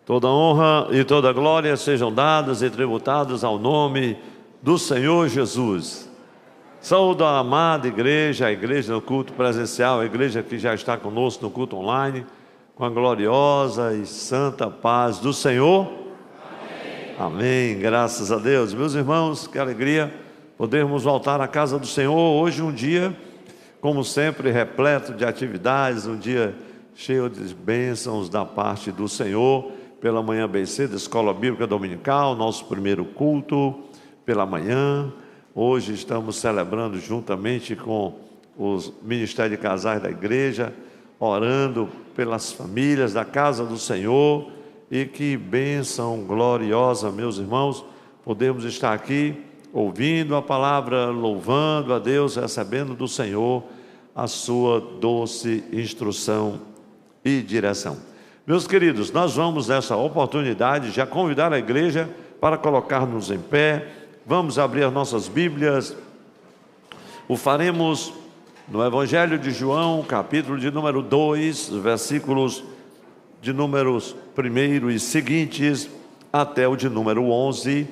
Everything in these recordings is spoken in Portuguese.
Toda honra e toda glória sejam dadas e tributadas ao nome do Senhor Jesus. Saúdo a amada igreja, a igreja no culto presencial, a igreja que já está conosco no culto online, com a gloriosa e santa paz do Senhor. Amém. Amém. Graças a Deus. Meus irmãos, que alegria podermos voltar à casa do Senhor. Hoje um dia, como sempre, repleto de atividades, um dia cheio de bênçãos da parte do Senhor. Pela manhã bem cedo, Escola Bíblica Dominical, nosso primeiro culto pela manhã. Hoje estamos celebrando juntamente com os Ministérios de Casais da igreja, orando pelas famílias da casa do Senhor. E que bênção gloriosa, meus irmãos, podemos estar aqui ouvindo a palavra, louvando a Deus, recebendo do Senhor a sua doce instrução e direção. Meus queridos, nós vamos nessa oportunidade já convidar a igreja para colocar-nos em pé. Vamos abrir as nossas Bíblias. O faremos no Evangelho de João, capítulo de número 2, versículos de números 1 e seguintes, até o de número 11.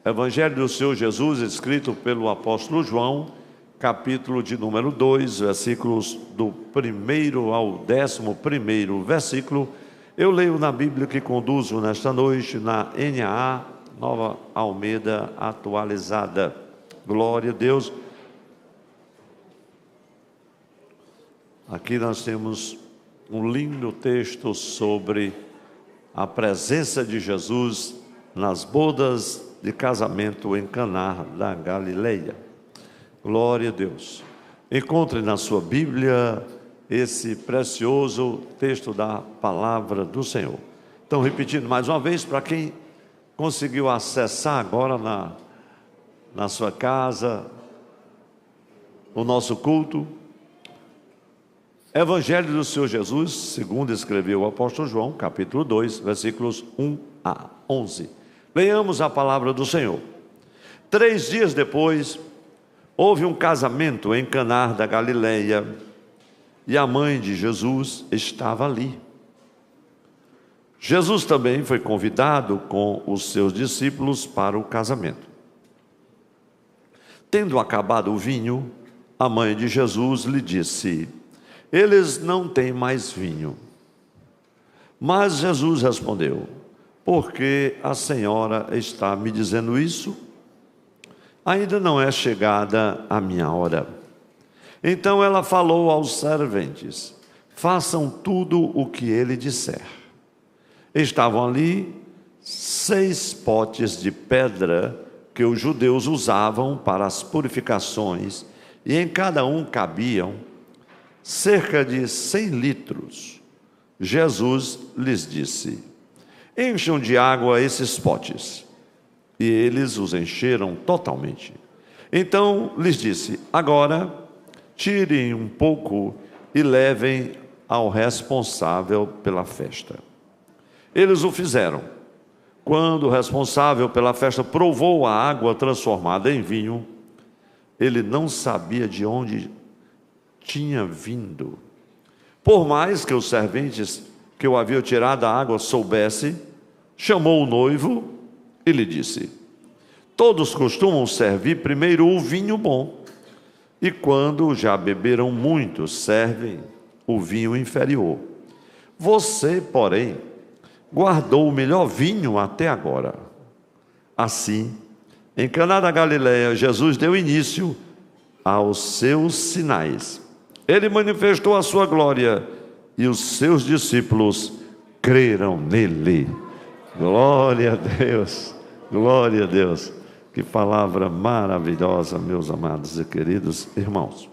Evangelho do Senhor Jesus, escrito pelo apóstolo João, capítulo de número 2, versículos do 1º ao 11º versículo. Eu leio na Bíblia que conduzo nesta noite, na NAA, Nova Almeida Atualizada. Glória a Deus. Aqui nós temos um lindo texto sobre a presença de Jesus nas bodas de casamento em Caná da Galileia. Glória a Deus. Encontre na sua Bíblia esse precioso texto da palavra do Senhor. Então, repetindo mais uma vez, para quem conseguiu acessar agora na sua casa o nosso culto, Evangelho do Senhor Jesus, segundo escreveu o apóstolo João, capítulo 2, versículos 1 a 11. Leiamos a palavra do Senhor. 3 dias depois, houve um casamento em Caná da Galileia, e a mãe de Jesus estava ali. Jesus também foi convidado com os seus discípulos para o casamento. Tendo acabado o vinho, a mãe de Jesus lhe disse: eles não têm mais vinho. Mas Jesus respondeu: por que a senhora está me dizendo isso? Ainda não é chegada a minha hora. Então ela falou aos serventes: façam tudo o que ele disser. Estavam ali 6 potes de pedra que os judeus usavam para as purificações, e em cada um cabiam cerca de 100 litros. Jesus lhes disse: encham de água esses potes. E eles os encheram totalmente. Então lhes disse: agora tirem um pouco e levem ao responsável pela festa. Eles o fizeram. Quando o responsável pela festa provou a água transformada em vinho, ele não sabia de onde tinha vindo. Por mais que os serventes que o haviam tirado da água soubessem, chamou o noivo e lhe disse: todos costumam servir primeiro o vinho bom, e quando já beberam muito, servem o vinho inferior. Você, porém, guardou o melhor vinho até agora. Assim, em Caná da Galileia, Jesus deu início aos seus sinais. Ele manifestou a sua glória e os seus discípulos creram nele. Glória a Deus, glória a Deus. Que palavra maravilhosa, meus amados e queridos irmãos.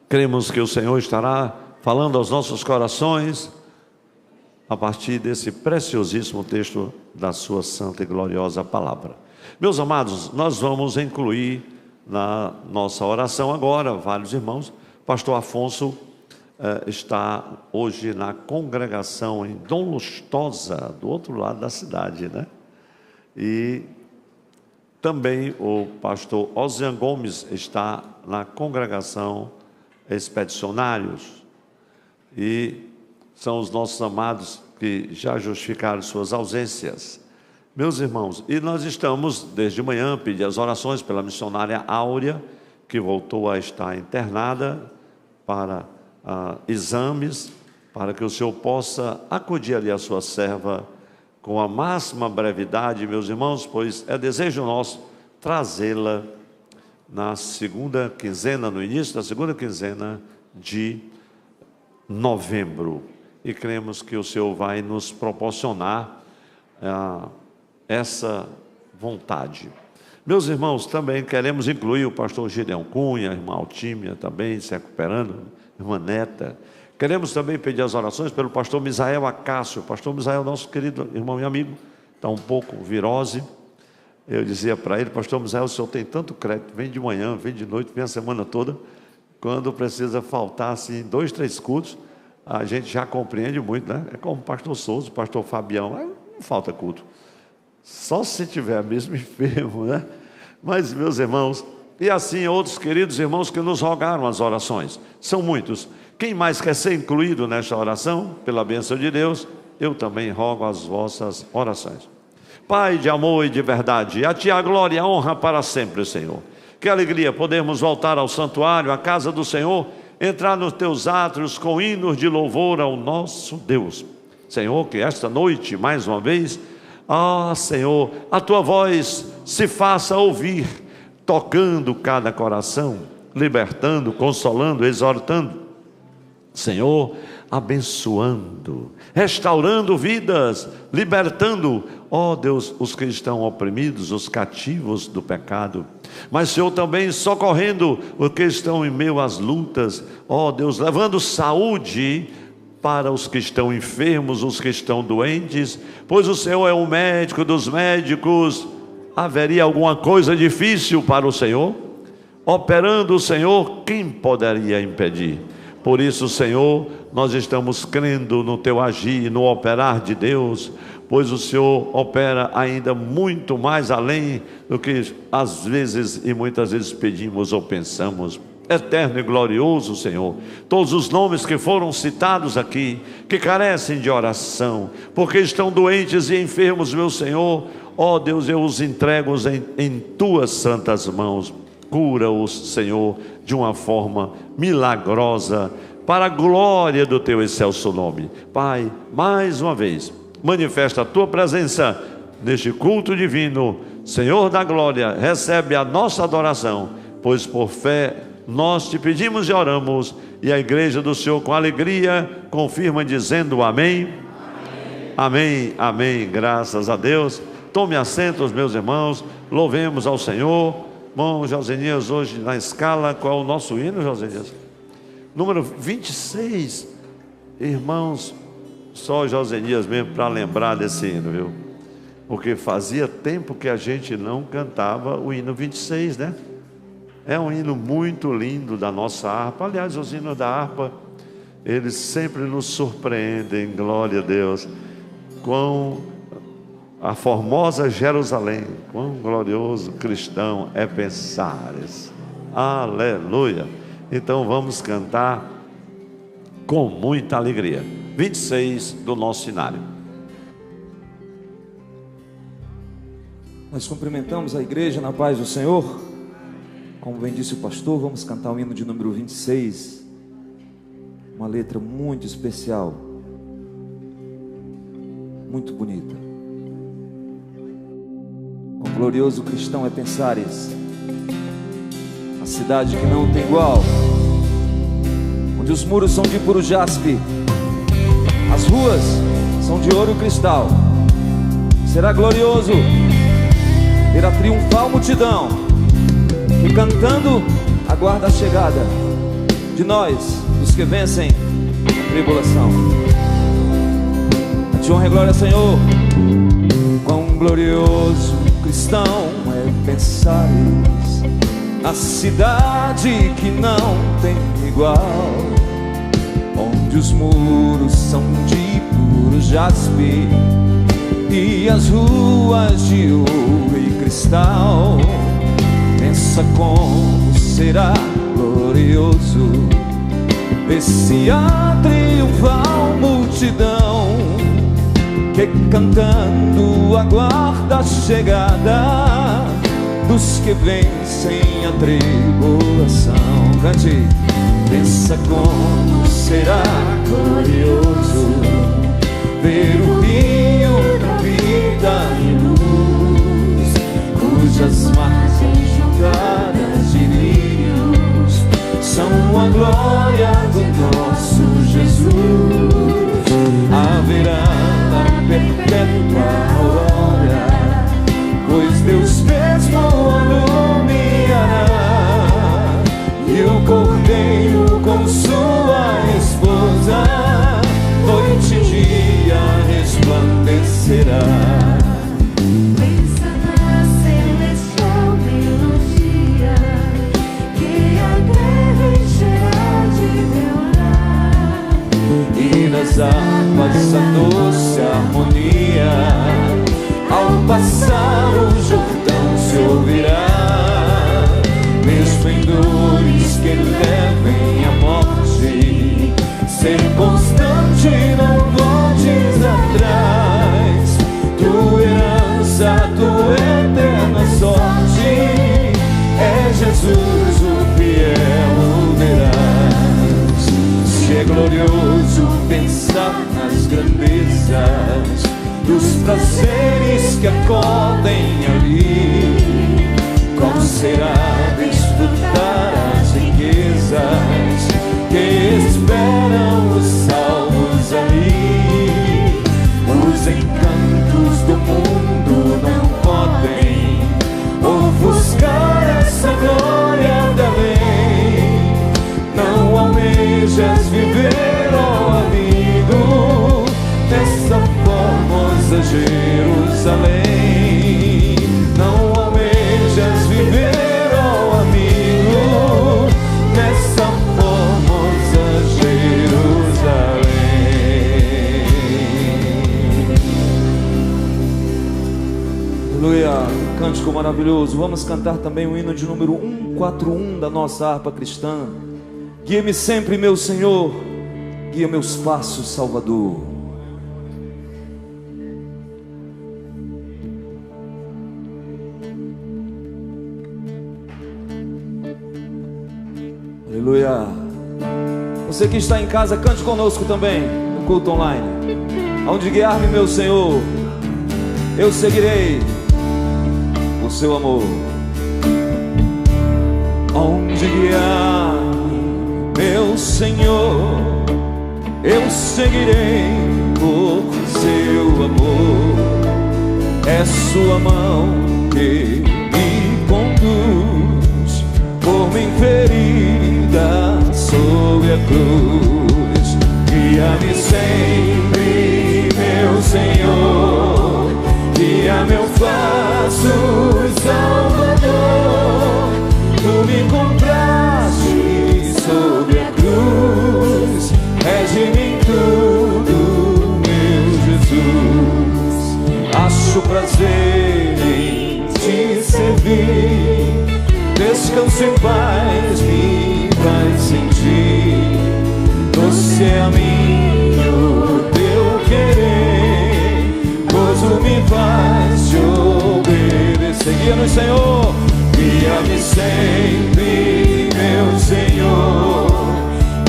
Cremos que o Senhor estará falando aos nossos corações a partir desse preciosíssimo texto da sua santa e gloriosa palavra. Meus amados, nós vamos incluir na nossa oração agora vários irmãos. Pastor Afonso está hoje na congregação em Dom Lustosa, do outro lado da cidade, né? E também o pastor Ozian Gomes está na congregação Expedicionários, e são os nossos amados que já justificaram suas ausências. Meus irmãos, e nós estamos, desde manhã, pedindo as orações pela missionária Áurea, que voltou a estar internada para exames, para que o Senhor possa acudir ali a sua serva com a máxima brevidade, meus irmãos, pois é desejo nosso trazê-la na segunda quinzena, no início da segunda quinzena de novembro. E cremos que o Senhor vai nos proporcionar essa vontade. Meus irmãos, também queremos incluir o pastor Gideão Cunha, a irmã Altímia também se recuperando, irmã Neta. Queremos também pedir as orações pelo pastor Misael Acácio. O pastor Misael, nosso querido irmão e amigo, está um pouco virose. Eu dizia para ele: pastor Misael, o senhor tem tanto crédito, vem de manhã, vem de noite, vem a semana toda. Quando precisa faltar assim 2, 3 cultos, a gente já compreende muito, né? É como o pastor Souza, o pastor Fabião, não falta culto. Só se tiver mesmo enfermo, né? Mas, meus irmãos, e assim outros queridos irmãos que nos rogaram as orações, são muitos. Quem mais quer ser incluído nesta oração, pela bênção de Deus, eu também rogo as vossas orações. Pai de amor e de verdade, a Ti a glória e a honra para sempre, Senhor. Que alegria podermos voltar ao santuário, à casa do Senhor, entrar nos Teus átrios com hinos de louvor ao nosso Deus. Senhor, que esta noite, mais uma vez, Senhor, a Tua voz se faça ouvir, tocando cada coração, libertando, consolando, exortando. Senhor, abençoando, restaurando vidas, libertando, Deus, os que estão oprimidos, os cativos do pecado. Mas, Senhor, também socorrendo os que estão em meio às lutas, Deus, levando saúde para os que estão enfermos, os que estão doentes, pois o Senhor é o médico dos médicos. Haveria alguma coisa difícil para o Senhor? Operando o Senhor, quem poderia impedir? Por isso, Senhor, nós estamos crendo no Teu agir, no operar de Deus, pois o Senhor opera ainda muito mais além do que às vezes e muitas vezes pedimos ou pensamos. Eterno e glorioso Senhor, todos os nomes que foram citados aqui, que carecem de oração, porque estão doentes e enfermos, meu Senhor, Deus, eu os entrego em Tuas santas mãos. Cura-os, Senhor, de uma forma milagrosa, para a glória do Teu excelso nome. Pai, mais uma vez, manifesta a Tua presença neste culto divino. Senhor da glória, recebe a nossa adoração, pois por fé nós Te pedimos e oramos, e a igreja do Senhor com alegria confirma dizendo amém. Amém, amém, graças a Deus. Tome assento, meus irmãos, louvemos ao Senhor. Bom, Josenias, hoje na escala, qual é o nosso hino, Josenias? Número 26. Irmãos, só Josenias mesmo para lembrar desse hino, viu? Porque fazia tempo que a gente não cantava o hino 26, né? É um hino muito lindo da nossa harpa. Aliás, os hinos da harpa, eles sempre nos surpreendem, glória a Deus. Quão a formosa Jerusalém, quão glorioso cristão é pensares. Aleluia. Então vamos cantar com muita alegria. 26 do nosso cenário. Nós cumprimentamos a igreja na paz do Senhor. Como bem disse o pastor, vamos cantar o hino de número 26. Uma letra muito especial, muito bonita. Quão glorioso cristão é pensares, a cidade que não tem igual, onde os muros são de puro jaspe, as ruas são de ouro cristal. Será glorioso ver a triunfal multidão que cantando aguarda a chegada de nós, os que vencem a tribulação. A Ti honra e glória, Senhor. Quão glorioso cristão é pensares, a cidade que não tem igual, onde os muros são de puro jaspe e as ruas de ouro e cristal. Pensa como será glorioso ver-se a triunfal multidão que cantando aguarda a chegada dos que vencem a tribulação. Cante. Pensa como será glorioso ver o rio da vida e luz, cujas margens jogadas de lírios são a glória do nosso Jesus. Haverá a perpétua aurora, pois Deus mesmo iluminará, e o Cordeiro com sua esposa noite e dia resplandecerá. Pensa na celestial melodia que a terra encherá de teu olhar, E nas harpas a doce harmonia, ao passar o Jordão se ouvirá. Mesmo em dores que levem à morte, ser constante, não voltes atrás. Tua herança, tua eterna sorte, é Jesus o fiel verás. Se é glorioso pensar nas grandezas dos prazeres que acodem ali, como será desfrutar as riquezas que esperam os salvos ali. Os encantos do mundo não podem ofuscar essa glória da lei. Não almejas viver, ó amigo, nessa formosa Jerusalém. Não almejas viver, ó amigo, nessa formosa Jerusalém. Aleluia, cântico maravilhoso. Vamos cantar também o hino de número 141 da nossa harpa cristã. Guia-me sempre, meu Senhor, guia meus passos, Salvador. Aleluia. Você que está em casa, cante conosco também no culto online. Aonde guiar-me, meu Senhor, eu seguirei o seu amor. Onde guiar-me, meu Senhor, eu seguirei por seu amor. É sua mão que me conduz por mim ferida sobre a cruz. Guia-me sempre, meu Senhor, guia meu passo, Salvador. Tu me compraste sobre a cruz, és de mim tudo, meu Jesus. Acho prazer em te servir, descanso em paz, me faz sentir. Doce é a mim o teu querer, gozo me faz te obedecer. Guia-nos, Senhor, guia-me sempre, meu Senhor,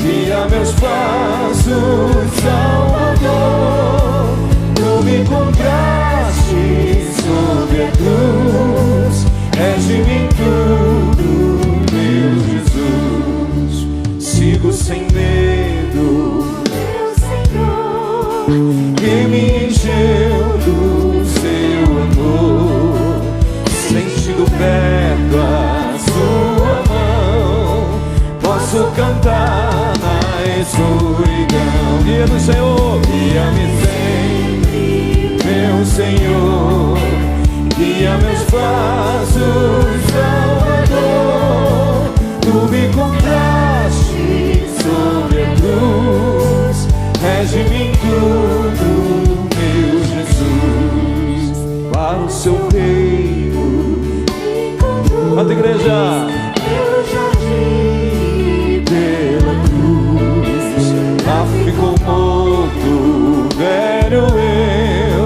guia meus passos, Salvador. Tu me compraste sobre a cruz, és de mim tudo, meu Jesus. Sigo sem medo, meu Senhor, que me encheu do seu amor, sentindo perto a sua mão, posso cantar na escuridão. Guia-nos, Senhor, guia-me sempre, meu Senhor, guia meus passos, Salvador. Tu me compraste sobre a cruz, és de mim tudo, meu Jesus. Para o seu reino, canta, igreja. eu já vi Pela cruz, lá ficou morto, velho eu,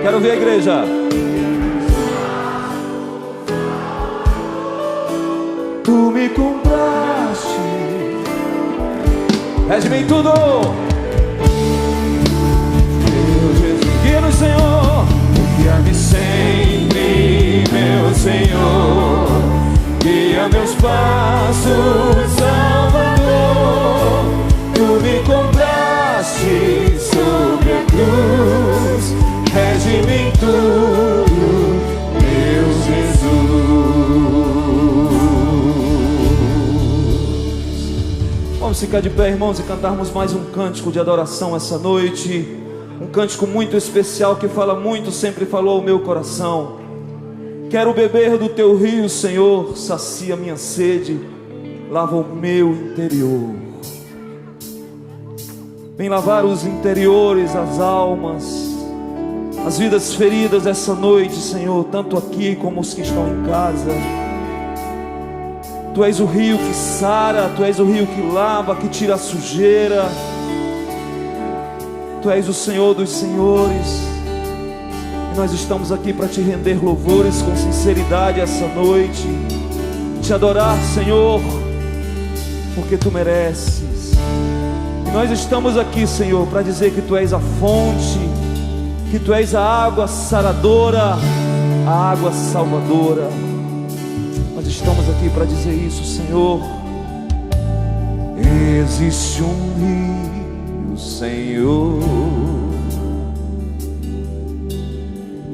Quero ver a igreja. Tu me compraste, és de mim tudo. Meu Jesus, guia-nos, Senhor, guia-me sempre, meu Senhor, guia meus passos, Salvador. Tu me compraste sobre a cruz, és de mim tudo, meu Jesus. Vamos ficar de pé, irmãos, e cantarmos mais um cântico de adoração essa noite. Um cântico muito especial que fala muito, sempre falou ao meu coração. Quero beber do teu rio, Senhor, sacia minha sede, lava o meu interior. Vem lavar os interiores, as almas, as vidas feridas essa noite, Senhor, tanto aqui como os que estão em casa. Tu és o rio que sara, Tu és o rio que lava, que tira a sujeira. Tu és o Senhor dos senhores. E nós estamos aqui para Te render louvores com sinceridade essa noite, Te adorar, Senhor, porque Tu mereces. E nós estamos aqui, Senhor, para dizer que Tu és a fonte, que Tu és a água saradora, a água salvadora. Nós estamos aqui para dizer isso, Senhor. Existe um rio, Senhor,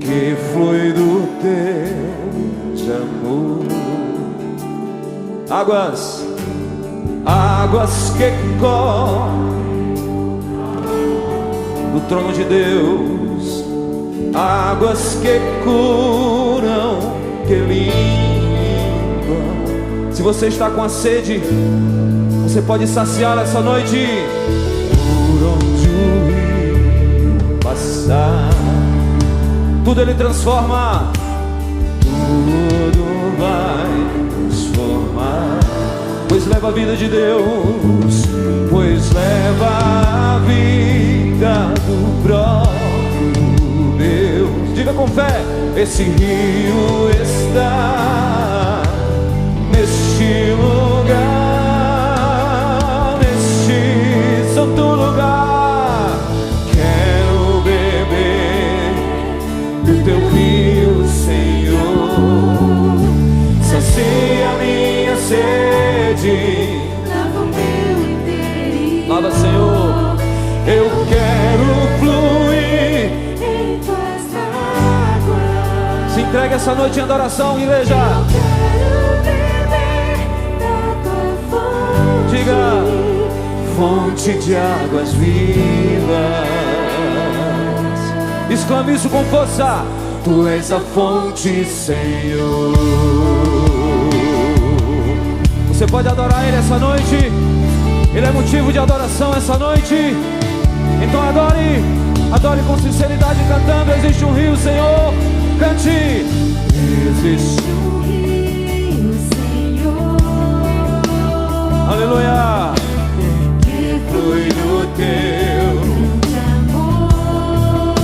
que flui do Teu amor. Águas que correm do trono de Deus, águas que curam, que limpam. Se você está com a sede, você pode saciar essa noite. Por onde o rio passar, tudo Ele transforma, tudo vai transformar. Pois leva a vida de Deus, pois leva a vida do próprio Deus. Diga com fé: esse rio está neste lugar, neste santo lugar. Quero beber do Teu rio, Senhor, sacia minha sede, lava o meu interior. lava, Senhor. Eu quero fluir Em Tuas águas. Se entregue essa noite em adoração, igreja. Eu quero beber da Tua fonte. Diga: fonte de águas vivas. Exclame isso com força: Tu és a fonte, Senhor. Você pode adorar Ele essa noite. Ele é motivo de adoração essa noite. Então adore, adore com sinceridade, cantando: existe um rio, Senhor. Cante: existe Um rio, Senhor, aleluia, que flui do Teu amor.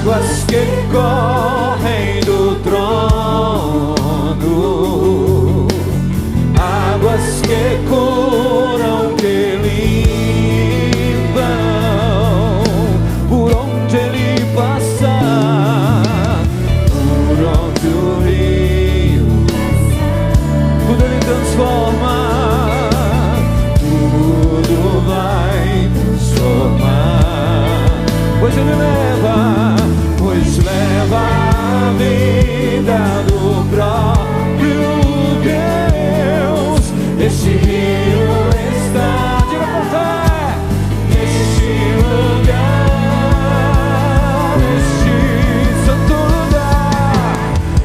águas que correm do trono, águas que curam, que limpam. Por onde Ele passar, por onde o rio passar, tudo Ele transforma, tudo vai transformar. Pois Ele leva a vida do próprio Deus. Este rio está, diga com fé, neste lugar, neste santo lugar.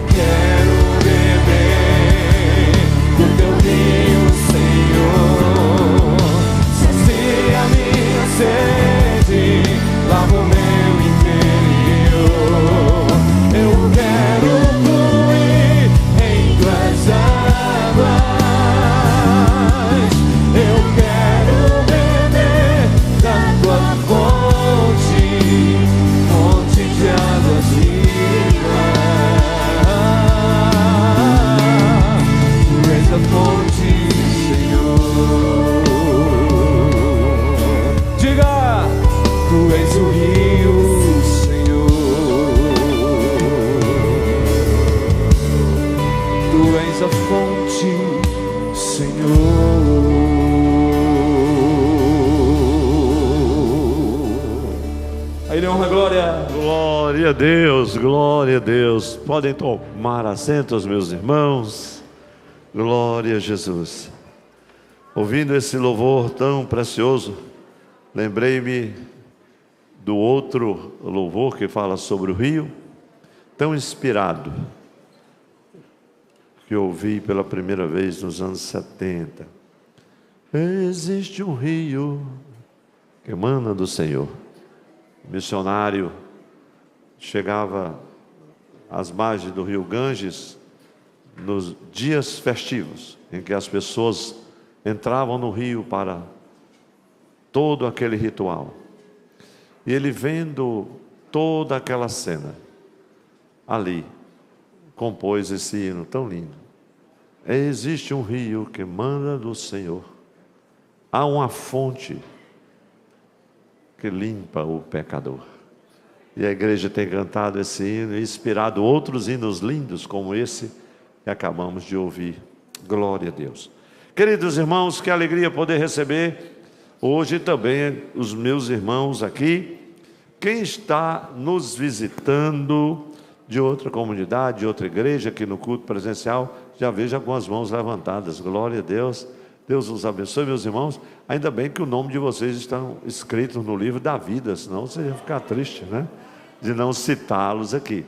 Quero beber do Teu rio, Senhor, sacia minha sede, lava o meu interior. Eu quero fluir nossa fonte, Senhor. A Ele honra, glória. Glória a Deus, glória a Deus. Podem tomar assentos, meus irmãos. Glória a Jesus. Ouvindo esse louvor tão precioso, lembrei-me do outro louvor que fala sobre o rio, tão inspirado, que eu ouvi pela primeira vez nos anos 70. Existe um rio que emana do Senhor. O missionário chegava às margens do rio Ganges nos dias festivos, em que as pessoas entravam no rio para todo aquele ritual. E ele, vendo toda aquela cena, ali compôs esse hino tão lindo. Existe um rio que emana do Senhor. Há uma fonte que limpa o pecador. E a igreja tem cantado esse hino e inspirado outros hinos lindos como esse que acabamos de ouvir. Glória a Deus. Queridos irmãos, que alegria poder receber hoje também os meus irmãos aqui. Quem está nos visitando de outra comunidade, de outra igreja, aqui no culto presencial, já vejo algumas mãos levantadas. Glória a Deus. Deus os abençoe, meus irmãos. Ainda bem que o nome de vocês estão escritos no livro da vida, senão vocês iam ficar tristes, né? De não citá-los aqui.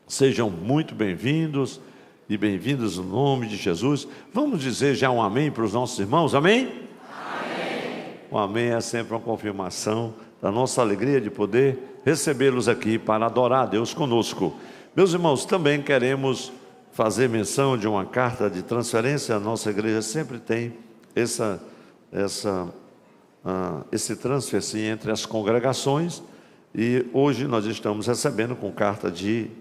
Sejam muito bem-vindos e bem-vindos no nome de Jesus. Vamos dizer já um amém para os nossos irmãos? Amém? Amém. O amém é sempre uma confirmação da nossa alegria de poder recebê-los aqui para adorar a Deus conosco. Meus irmãos, também queremos fazer menção de uma carta de transferência. A nossa igreja sempre tem esse transfer sim, entre as congregações, e hoje nós estamos recebendo com carta de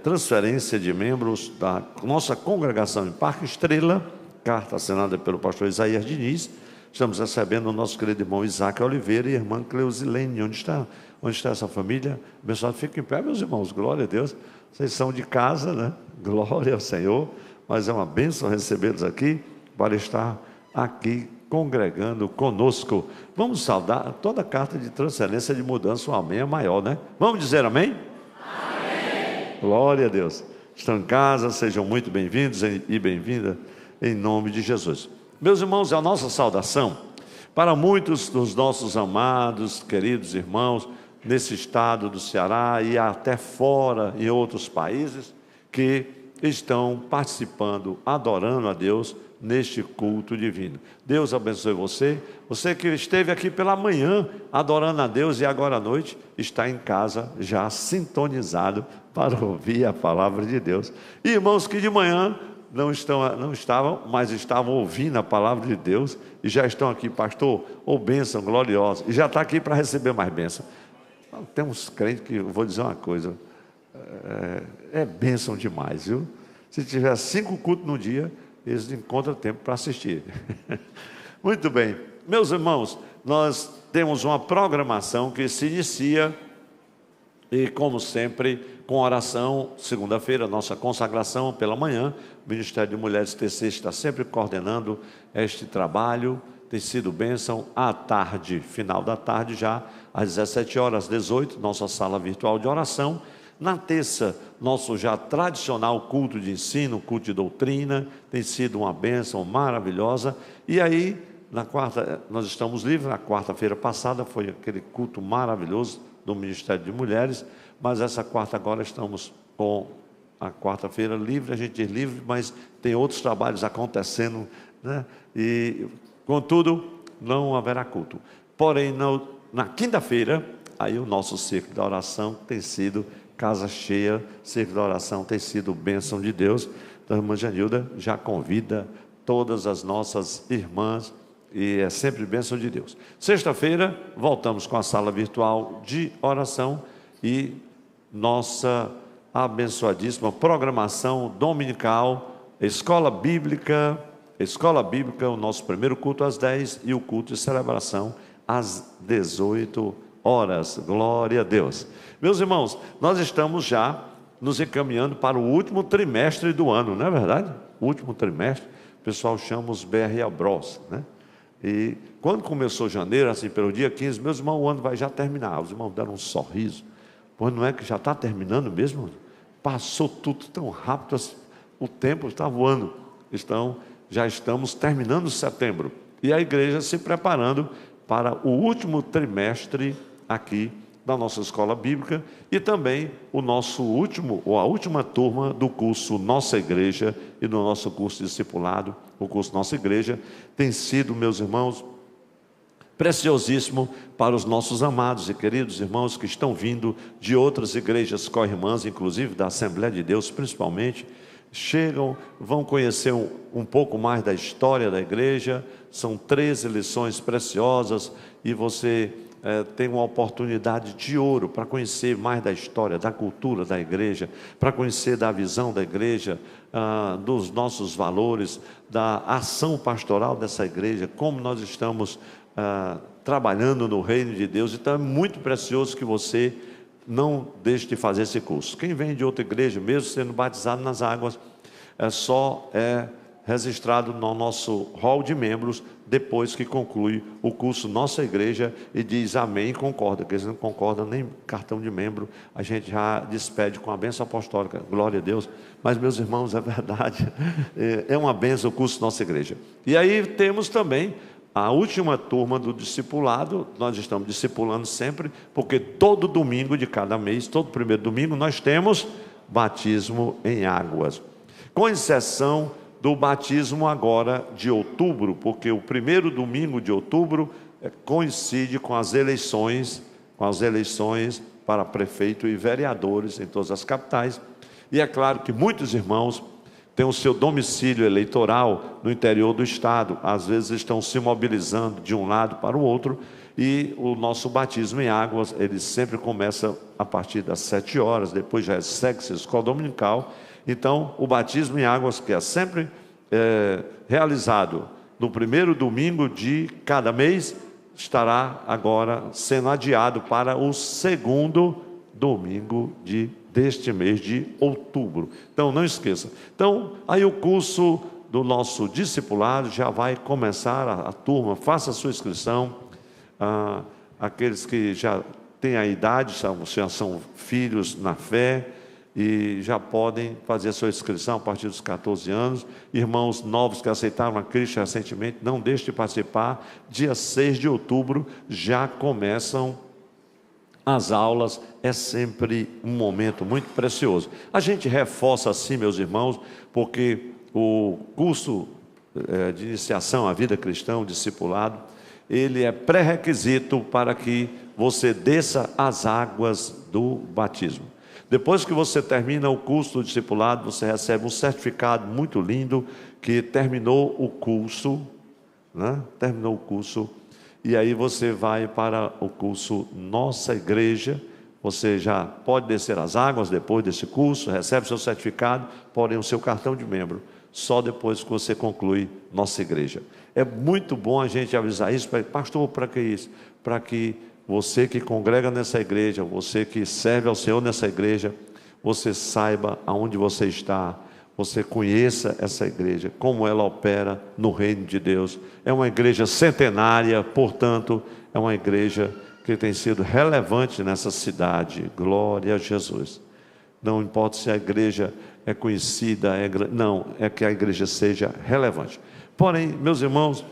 transferência de membros da nossa congregação em Parque Estrela, carta assinada pelo pastor Isaías Diniz. Estamos recebendo o nosso querido irmão Isaac Oliveira e a irmã Cleusilene. Onde está essa família? Abençoado, fiquem em pé, meus irmãos, glória a Deus. Vocês são de casa, né? Glória ao Senhor. Mas é uma bênção recebê-los aqui, para estar aqui congregando conosco. Vamos saudar toda a carta de transferência de mudança. O amém é maior, né? Vamos dizer amém? Amém. Glória a Deus. Estão em casa, sejam muito bem-vindos e bem-vindas em nome de Jesus. Meus irmãos, é a nossa saudação para muitos dos nossos amados, queridos irmãos, nesse estado do Ceará e até fora, em outros países, que estão participando, adorando a Deus neste culto divino. Deus abençoe você. Você que esteve aqui pela manhã adorando a Deus e agora à noite está em casa já sintonizado para ouvir a palavra de Deus. E irmãos que de manhã não estavam, mas estavam ouvindo a palavra de Deus e já estão aqui, pastor, ô bênção gloriosa, e já está aqui para receber mais bênção. Tem uns crentes que, eu vou dizer uma coisa, é bênção demais, viu? Se tiver 5 cultos no dia, eles encontram tempo para assistir. Muito bem, meus irmãos, nós temos uma programação que se inicia, e como sempre, com oração. Segunda-feira, nossa consagração pela manhã. O Ministério de Mulheres TC está sempre coordenando este trabalho, tem sido bênção. À tarde, final da tarde já, às 17h18, nossa sala virtual de oração. Na terça, nosso já tradicional culto de ensino, culto de doutrina, tem sido uma bênção maravilhosa. E aí, na quarta, nós estamos livres. Na quarta-feira passada foi aquele culto maravilhoso do Ministério de Mulheres, mas essa quarta agora estamos com a quarta-feira livre. A gente é livre, mas tem outros trabalhos acontecendo, né? E, contudo, não haverá culto. Porém, na quinta-feira, aí o nosso círculo da oração tem sido casa cheia, círculo da oração tem sido bênção de Deus. Então, a irmã Janilda já convida todas as nossas irmãs, e é sempre bênção de Deus. Sexta-feira, voltamos com a sala virtual de oração e nossa abençoadíssima programação dominical, Escola Bíblica, o nosso primeiro culto às 10 e o culto de celebração às 18h. Glória a Deus. Meus irmãos, nós estamos já nos encaminhando para o último trimestre do ano, não é verdade? O último trimestre, o pessoal chama os BR-Abros, né? E quando começou janeiro, assim, pelo dia 15, meus irmãos, o ano vai já terminar. Os irmãos deram um sorriso. Pois não é que já está terminando mesmo? Passou tudo tão rápido, assim, o tempo está voando. Já estamos terminando setembro. E a igreja se preparando para o último trimestre aqui da nossa escola bíblica e também a última turma do curso Nossa Igreja e do nosso curso de discipulado. O curso Nossa Igreja tem sido, meus irmãos, preciosíssimo para os nossos amados e queridos irmãos que estão vindo de outras igrejas co-irmãs, inclusive da Assembleia de Deus principalmente, chegam, vão conhecer um pouco mais da história da igreja. São 13 lições preciosas e você tem uma oportunidade de ouro para conhecer mais da história, da cultura da igreja, para conhecer da visão da igreja, dos nossos valores, da ação pastoral dessa igreja, como nós estamos trabalhando no reino de Deus. Então é muito precioso que você não deixe de fazer esse curso. Quem vem de outra igreja, mesmo sendo batizado nas águas, é registrado no nosso hall de membros depois que conclui o curso Nossa Igreja e diz amém e concorda. Porque se não concorda, nem cartão de membro a gente já despede com a bênção apostólica, glória a Deus. Mas meus irmãos, é verdade, é uma bênção o curso Nossa Igreja. E aí temos também a última turma do discipulado. Nós estamos discipulando sempre, porque todo domingo de cada mês, todo primeiro domingo, nós temos batismo em águas, com exceção do batismo agora de outubro, porque o primeiro domingo de outubro coincide com as eleições para prefeito e vereadores em todas as capitais. E é claro que muitos irmãos têm o seu domicílio eleitoral no interior do estado, às vezes estão se mobilizando de um lado para o outro, e o nosso batismo em águas, ele sempre começa a partir das 7 horas, depois já segue-se a escola dominical. Então, o batismo em águas, que é sempre realizado no primeiro domingo de cada mês, estará agora sendo adiado para o segundo domingo deste mês de outubro. Então, não esqueça. Então, aí o curso do nosso discipulado já vai começar, a turma, faça a sua inscrição. Aqueles que já têm a idade, já são filhos na fé, e já podem fazer a sua inscrição a partir dos 14 anos. Irmãos novos que aceitaram a Cristo recentemente, não deixe de participar. Dia 6 de outubro já começam as aulas. É sempre um momento muito precioso. A gente reforça assim, meus irmãos, porque o curso de iniciação à vida cristã, o discipulado, ele é pré-requisito para que você desça as águas do batismo. Depois que você termina o curso do discipulado, você recebe um certificado muito lindo que terminou o curso, né? Terminou o curso, e aí você vai para o curso Nossa Igreja. Você já pode descer as águas depois desse curso, recebe seu certificado, porém o seu cartão de membro, só depois que você conclui Nossa Igreja. É muito bom a gente avisar isso, pastor, para que isso? Para que você que congrega nessa igreja, você que serve ao Senhor nessa igreja, você saiba aonde você está, você conheça essa igreja, como ela opera no reino de Deus. É uma igreja centenária, portanto, é uma igreja que tem sido relevante nessa cidade. Glória a Jesus. Não importa se a igreja é conhecida, não, é que a igreja seja relevante. Porém, meus irmãos,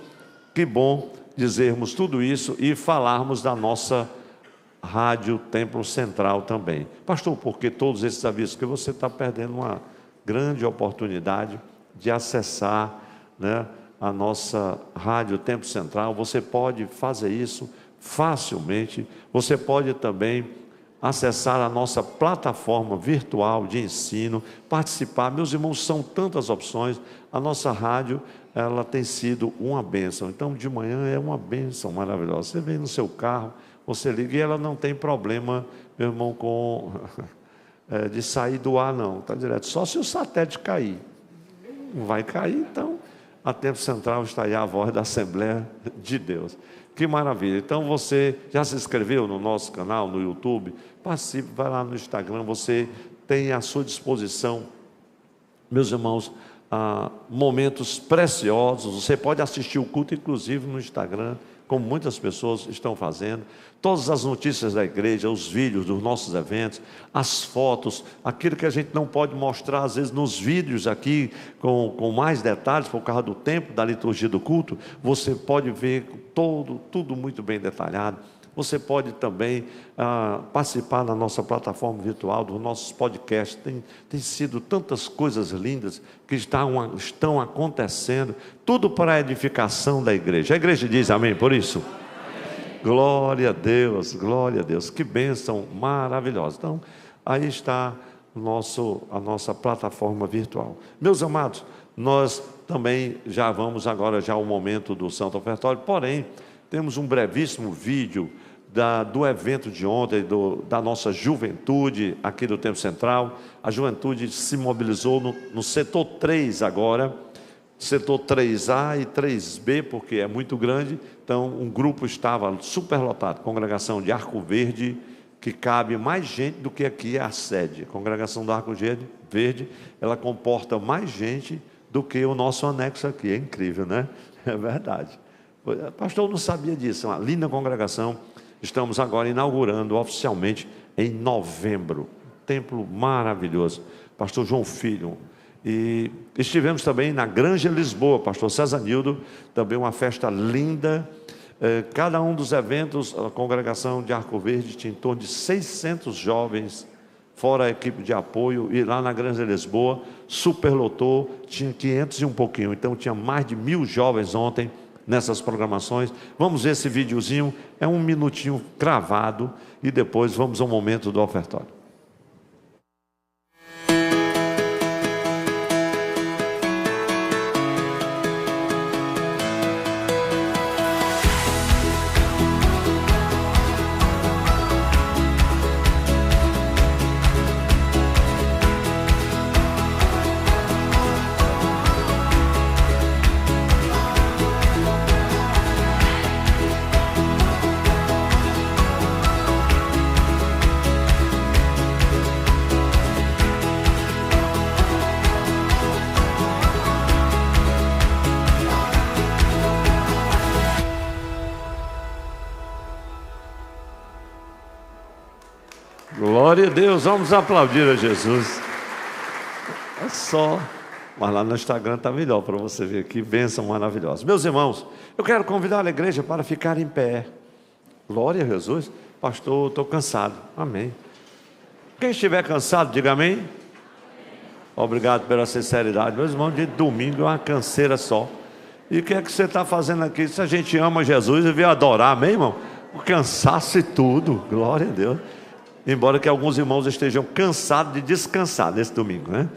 que bom dizermos tudo isso e falarmos da nossa Rádio Templo Central também. Pastor, por que todos esses avisos? Porque você está perdendo uma grande oportunidade de acessar, né, a nossa Rádio Templo Central. Você pode fazer isso facilmente. Você pode também acessar a nossa plataforma virtual de ensino, participar. Meus irmãos, são tantas opções. A nossa rádio, ela tem sido uma bênção. Então, de manhã é uma bênção maravilhosa. Você vem no seu carro, você liga, e ela não tem problema, meu irmão, de sair do ar, não. Está direto. Só se o satélite cair. Não vai cair, então a Tempo Central está aí, a voz da Assembleia de Deus. Que maravilha. Então, você já se inscreveu no nosso canal, no YouTube? Participe, vai lá no Instagram. Você tem à sua disposição, meus irmãos, momentos preciosos. Você pode assistir o culto, inclusive no Instagram, como muitas pessoas estão fazendo. Todas as notícias da igreja, os vídeos dos nossos eventos, as fotos, aquilo que a gente não pode mostrar às vezes nos vídeos aqui com mais detalhes por causa do tempo da liturgia do culto, você pode ver tudo muito bem detalhado. Você pode também participar na nossa plataforma virtual, dos nossos podcasts. Tem sido tantas coisas lindas que estão acontecendo, tudo para a edificação da igreja. A igreja diz amém por isso? Amém. Glória a Deus, que bênção maravilhosa. Então, aí está a nossa plataforma virtual. Meus amados, nós também já vamos agora ao momento do Santo Ofertório, porém, temos um brevíssimo vídeo do evento de ontem, da nossa juventude aqui do Templo Central. A juventude se mobilizou no setor 3 agora, setor 3A e 3B, porque é muito grande. Então, um grupo estava superlotado, congregação de Arco Verde, que cabe mais gente do que aqui é a sede. A congregação do Arco Verde, ela comporta mais gente do que o nosso anexo aqui. É incrível, né? É verdade. Pastor, eu não sabia disso. Uma linda congregação. Estamos agora inaugurando oficialmente em novembro. Templo maravilhoso. Pastor João Filho. E estivemos também na Granja Lisboa, pastor César Nildo, também uma festa linda. Cada um dos eventos, a congregação de Arco Verde tinha em torno de 600 jovens, fora a equipe de apoio, e lá na Granja Lisboa, superlotou, tinha 500 e um pouquinho, então tinha mais de 1000 jovens ontem nessas programações. Vamos ver esse videozinho, é 1 minutinho cravado, e depois vamos ao momento do ofertório. Glória a Deus, vamos aplaudir a Jesus. É só, mas lá no Instagram está melhor para você ver que bênção maravilhosa. Meus irmãos, eu quero convidar a igreja para ficar em pé. Glória a Jesus. Pastor, estou cansado. Amém. Quem estiver cansado, diga amém. Obrigado pela sinceridade. Meus irmãos, de domingo é uma canseira só. E o que é que você está fazendo aqui? Se a gente ama Jesus e veio adorar, amém, irmão? O cansaço e tudo. Glória a Deus. Embora que alguns irmãos estejam cansados de descansar nesse domingo, né?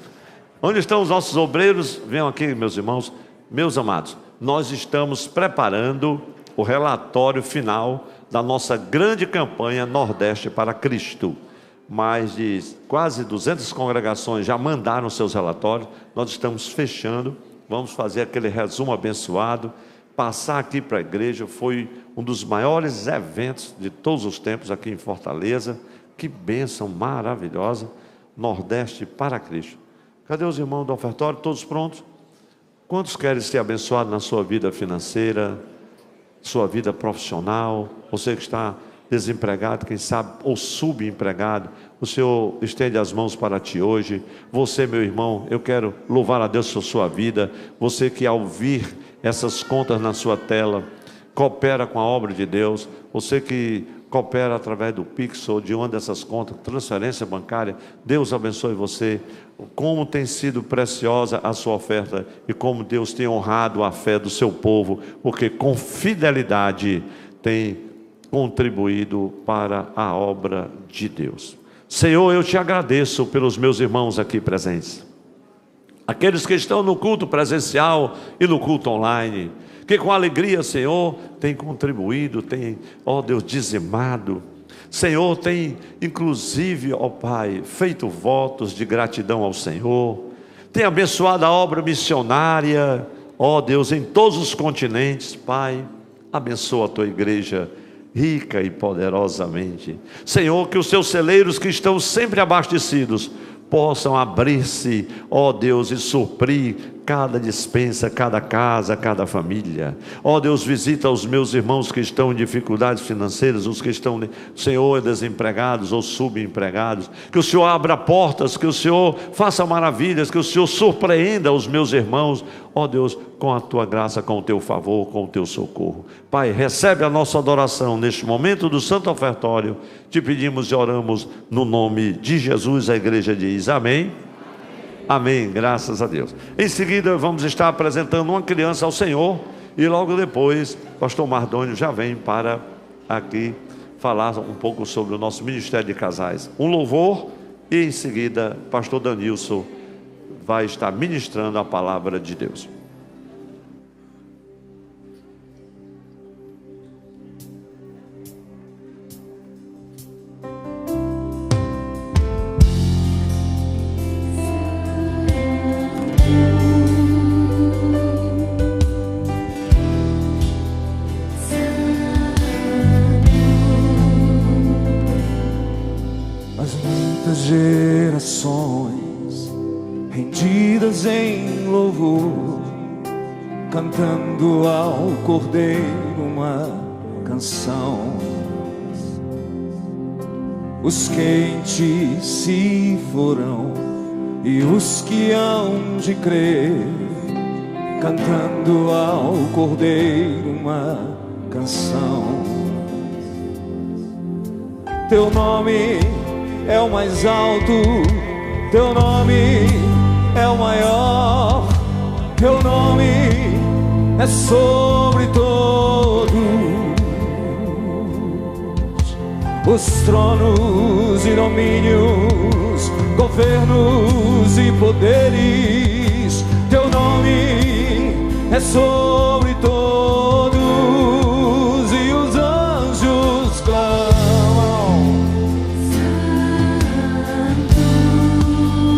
Onde estão os nossos obreiros? Venham aqui, meus irmãos, meus amados. Nós estamos preparando o relatório final da nossa grande campanha Nordeste para Cristo. Mais de quase 200 congregações já mandaram seus relatórios. Nós estamos fechando. Vamos fazer aquele resumo abençoado. Passar aqui para a igreja. Foi um dos maiores eventos de todos os tempos aqui em Fortaleza. Que bênção maravilhosa, Nordeste para Cristo. Cadê os irmãos do ofertório? Todos prontos? Quantos querem ser abençoados na sua vida financeira, sua vida profissional? Você que está desempregado, quem sabe, ou subempregado, o Senhor estende as mãos para ti hoje. Você, meu irmão, eu quero louvar a Deus por sua vida. Você que ao vir essas contas na sua tela, coopera com a obra de Deus. Você que coopera através do Pix ou de uma dessas contas, transferência bancária, Deus abençoe você. Como tem sido preciosa a sua oferta e como Deus tem honrado a fé do seu povo, porque com fidelidade tem contribuído para a obra de Deus. Senhor, eu te agradeço pelos meus irmãos aqui presentes, aqueles que estão no culto presencial e no culto online, que com alegria, Senhor, tem contribuído, tem, ó Deus, dizimado. Senhor, tem inclusive, ó Pai, feito votos de gratidão ao Senhor, tem abençoado a obra missionária, ó Deus, em todos os continentes. Pai, abençoa a tua igreja rica e poderosamente. Senhor, que os teus celeiros que estão sempre abastecidos possam abrir-se, ó Deus, e suprir cada despensa, cada casa, cada família. Ó Deus, visita os meus irmãos que estão em dificuldades financeiras, os que estão, Senhor, desempregados ou subempregados. Que o Senhor abra portas, que o Senhor faça maravilhas, que o Senhor surpreenda os meus irmãos, ó Deus, com a tua graça, com o teu favor, com o teu socorro. Pai, recebe a nossa adoração neste momento do Santo Ofertório. Te pedimos e oramos no nome de Jesus. A igreja diz amém. Amém, graças a Deus. Em seguida vamos estar apresentando uma criança ao Senhor, e logo depois pastor Mardônio já vem para aqui falar um pouco sobre o nosso ministério de casais. Um louvor, e em seguida pastor Danilson vai estar ministrando a palavra de Deus. Gerações rendidas em louvor, cantando ao Cordeiro uma canção. Os que em ti se foram e os que hão de crer, cantando ao Cordeiro uma canção. Teu nome é o mais alto, teu nome é o maior, teu nome é sobre todos os tronos e domínios, governos e poderes. Teu nome é sobre todos, e os anjos clamam.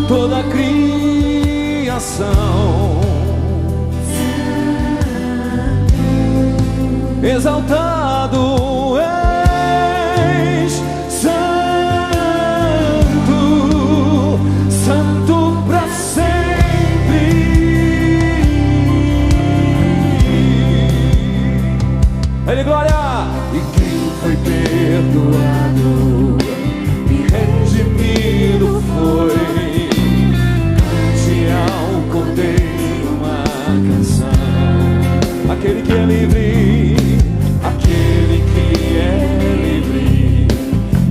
Toda a criação exaltado és, santo, santo para sempre. Ele glória. E quem foi perdoado e redimido foi, ao Cordeiro uma canção. Aquele que é livre, aquele que é livre,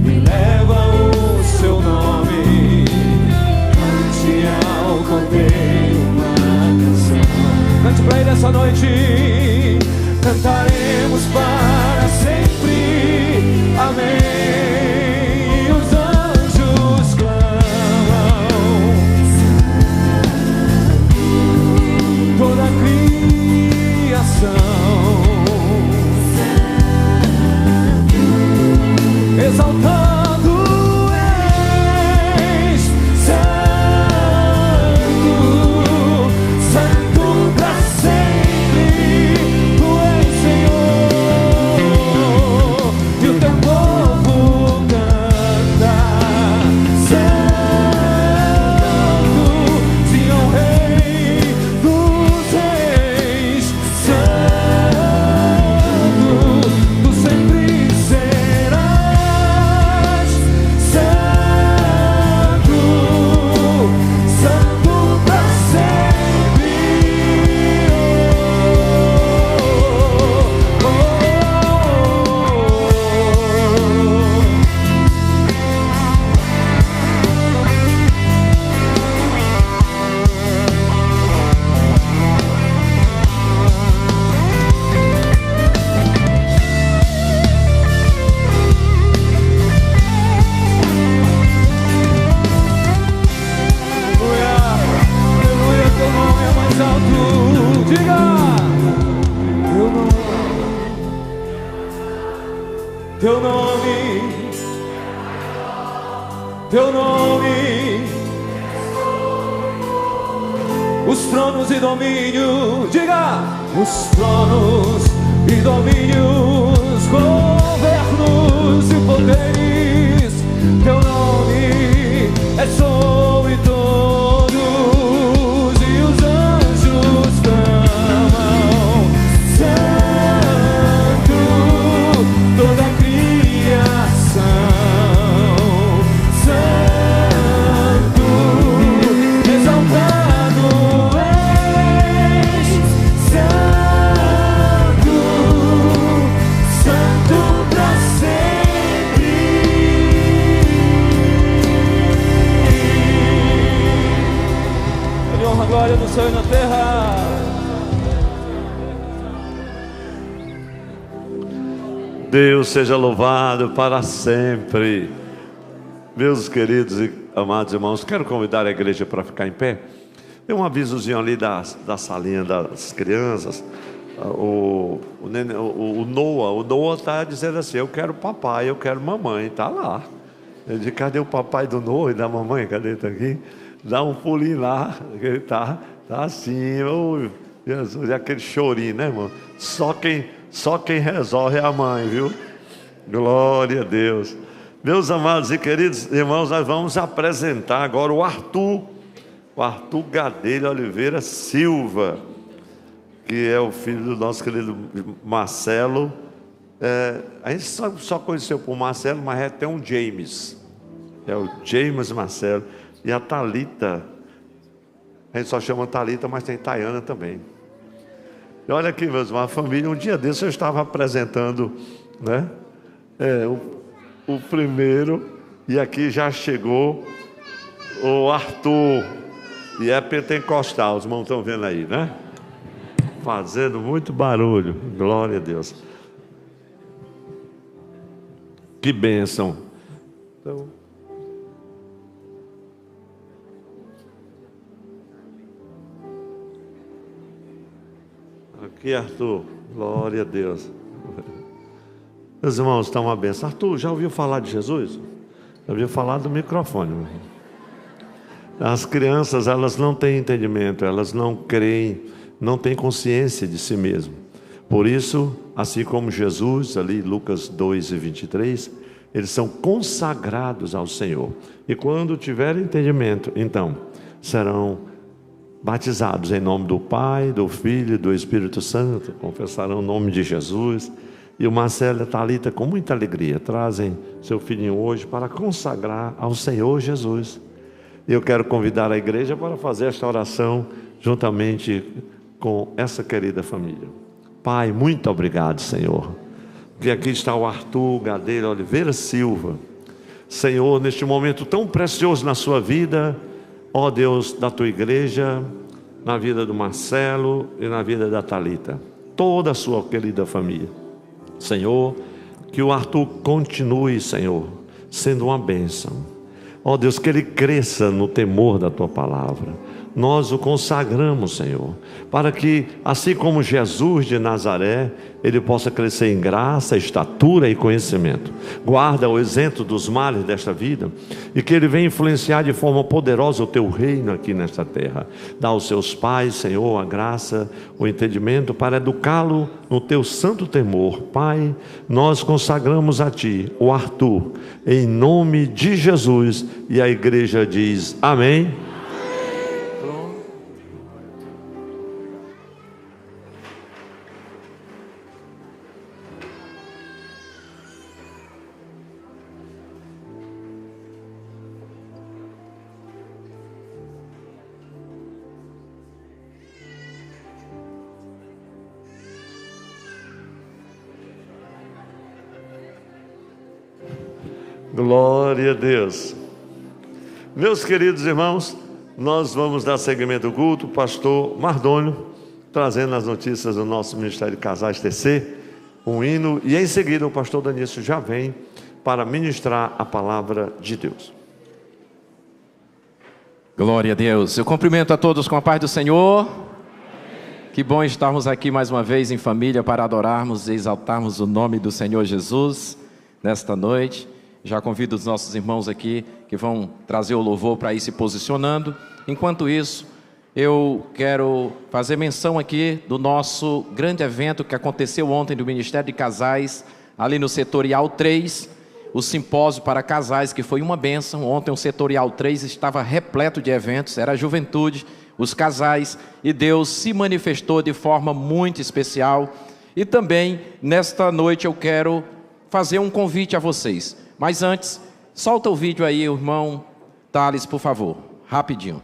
e leva o seu nome. Cante ao Cordeiro uma canção. Cante pra ele essa noite. Cantaremos para sempre. Amém. Os anjos clamam. Toda a criação exaltado és, santo, santo para sempre. Tu és Senhor, e o teu povo canta. Santo, Sião Rei dos reis, santo, tu sempre serás. Santo, santo para sempre. Aleluia, teu nome é mais alto. Diga! Teu nome, teu nome, os tronos e domínios. Diga! Os tronos e domínios, governos e poderes. Teu nome é sobre terra. Deus seja louvado para sempre. Meus queridos e amados irmãos, quero convidar a igreja para ficar em pé. Tem um avisozinho ali da salinha das crianças. O Noah está dizendo assim: eu quero papai, eu quero mamãe. Está lá. Eu disse: cadê o papai do Noah e da mamãe? Cadê? Está aqui? Dá um pulinho lá. Ele está assim. Oh, Jesus, é aquele chorinho, né, irmão? Só quem resolve é a mãe, viu? Glória a Deus. Meus amados e queridos irmãos, nós vamos apresentar agora o Arthur Gadelha Oliveira Silva, que é o filho do nosso querido Marcelo. A gente só conheceu por Marcelo, mas tem um James. É o James Marcelo. E a Thalita, a gente só chama Thalita, mas tem Tayana também. E olha aqui, meus irmãos, a família, um dia desse eu estava apresentando, né? O primeiro, e aqui já chegou o Arthur, e é pentecostal, os irmãos estão vendo aí, né? Fazendo muito barulho, glória a Deus. Que bênção. Então, aqui, Arthur, glória a Deus. Meus irmãos, está uma bênção. Arthur, já ouviu falar de Jesus? Já ouviu falar do microfone? As crianças, elas não têm entendimento, elas não creem, não têm consciência de si mesmo. Por isso, assim como Jesus, ali Lucas 2:23, eles são consagrados ao Senhor. E quando tiverem entendimento, então, serão batizados em nome do Pai, do Filho e do Espírito Santo, confessarão o nome de Jesus. E o Marcelo e a Thalita, com muita alegria, trazem seu filhinho hoje para consagrar ao Senhor Jesus. E eu quero convidar a igreja para fazer esta oração juntamente com essa querida família. Pai, muito obrigado, Senhor, porque aqui está o Arthur Gadelha Oliveira Silva. Senhor, neste momento tão precioso na sua vida, ó Deus, da tua igreja, na vida do Marcelo e na vida da Thalita, toda a sua querida família. Senhor, que o Arthur continue, Senhor, sendo uma bênção. Ó Deus, que ele cresça no temor da tua palavra. Nós o consagramos, Senhor, para que, assim como Jesus de Nazaré, ele possa crescer em graça, estatura e conhecimento. Guarda o isento dos males desta vida e que ele venha influenciar de forma poderosa o teu reino aqui nesta terra. Dá aos seus pais, Senhor, a graça, o entendimento para educá-lo no teu santo temor. Pai, nós consagramos a ti o Arthur, em nome de Jesus, e a igreja diz amém. Glória a Deus. Meus queridos irmãos, nós vamos dar seguimento ao culto. Pastor Mardônio trazendo as notícias do nosso Ministério de Casais TC, um hino, e em seguida o pastor Danício já vem para ministrar a palavra de Deus. Glória a Deus. Eu cumprimento a todos com a paz do Senhor. Que bom estarmos aqui mais uma vez em família para adorarmos e exaltarmos o nome do Senhor Jesus nesta noite. Já convido os nossos irmãos aqui que vão trazer o louvor para ir se posicionando. Enquanto isso, eu quero fazer menção aqui do nosso grande evento que aconteceu ontem do Ministério de Casais, ali no Setorial 3, o simpósio para casais, que foi uma bênção. Ontem o Setorial 3 estava repleto de eventos, era a juventude, os casais, e Deus se manifestou de forma muito especial. E também, nesta noite, eu quero fazer um convite a vocês. Mas antes, solta o vídeo aí, irmão Thales, por favor, rapidinho.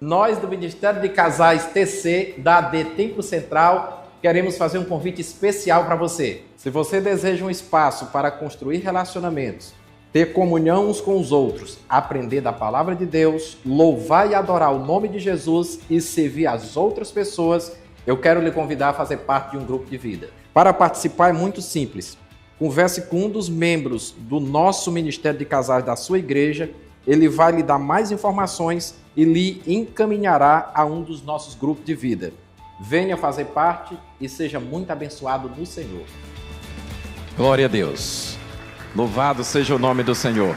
Nós do Ministério de Casais TC, da AD Tempo Central, queremos fazer um convite especial para você. Se você deseja um espaço para construir relacionamentos, ter comunhão uns com os outros, aprender da palavra de Deus, louvar e adorar o nome de Jesus e servir as outras pessoas, eu quero lhe convidar a fazer parte de um grupo de vida. Para participar é muito simples. Converse com um dos membros do nosso Ministério de Casais da sua igreja, ele vai lhe dar mais informações e lhe encaminhará a um dos nossos grupos de vida. Venha fazer parte e seja muito abençoado no Senhor. Glória a Deus. Louvado seja o nome do Senhor.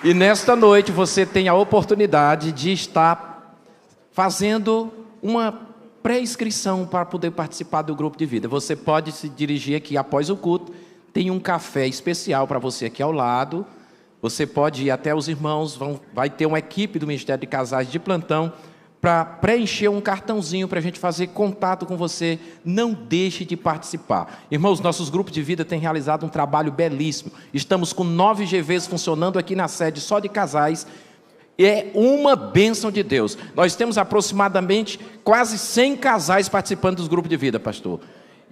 E nesta noite você tem a oportunidade de estar fazendo uma pré-inscrição para poder participar do grupo de vida. Você pode se dirigir aqui após o culto. Tem um café especial para você aqui ao lado. Você pode ir até os irmãos, vai ter uma equipe do Ministério de Casais de plantão para preencher um cartãozinho para a gente fazer contato com você. Não deixe de participar. Irmãos, nossos grupos de vida têm realizado um trabalho belíssimo. Estamos com 9 GVs funcionando aqui na sede só de casais. É uma bênção de Deus. Nós temos aproximadamente quase 100 casais participando dos grupos de vida, pastor.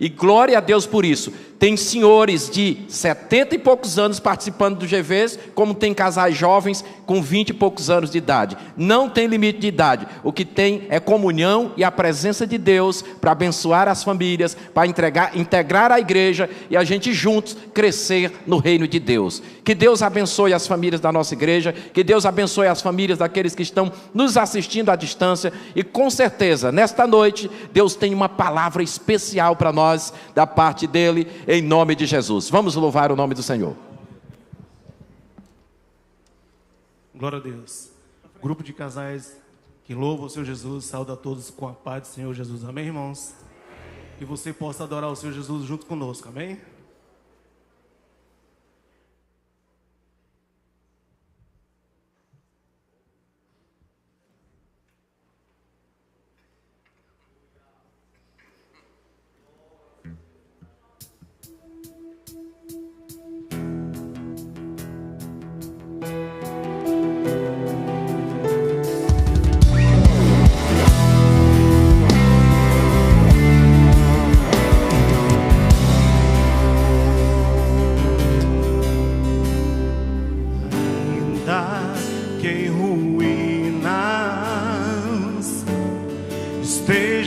E glória a Deus por isso. Tem senhores de 70 e poucos anos participando do GVs, como tem casais jovens com 20 e poucos anos de idade. Não tem limite de idade. O que tem é comunhão e a presença de Deus para abençoar as famílias, para integrar a igreja e a gente juntos crescer no reino de Deus. Que Deus abençoe as famílias da nossa igreja, que Deus abençoe as famílias daqueles que estão nos assistindo à distância. E com certeza, nesta noite, Deus tem uma palavra especial para nós, da parte dele, em nome de Jesus. Vamos louvar o nome do Senhor. Glória a Deus. Grupo de casais que louva o Senhor Jesus, saúda a todos com a paz do Senhor Jesus. Amém, irmãos? Que você possa adorar o Senhor Jesus junto conosco. Amém?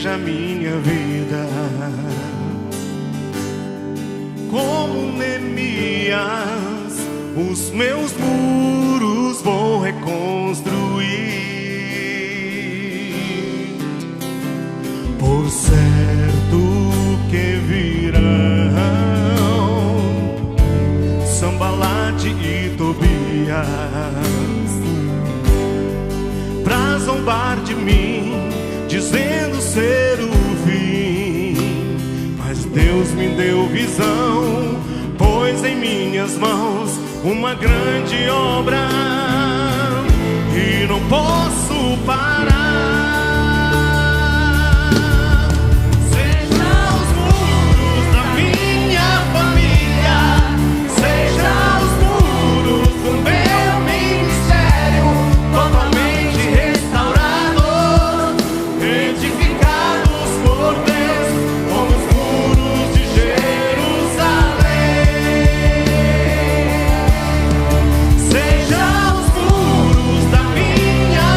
A minha vida, como Neemias, os meus muros vou reconstruir. Por certo que virão Sambalate e Tobias pra zombar de mim, dizendo ser o fim. Mas Deus me deu visão, pôs em minhas mãos uma grande obra e não posso parar. Seja os muros da minha família, seja os muros do meu ministério, totalmente restaurados, edificados por Deus, como os muros de Jerusalém. Seja os muros da minha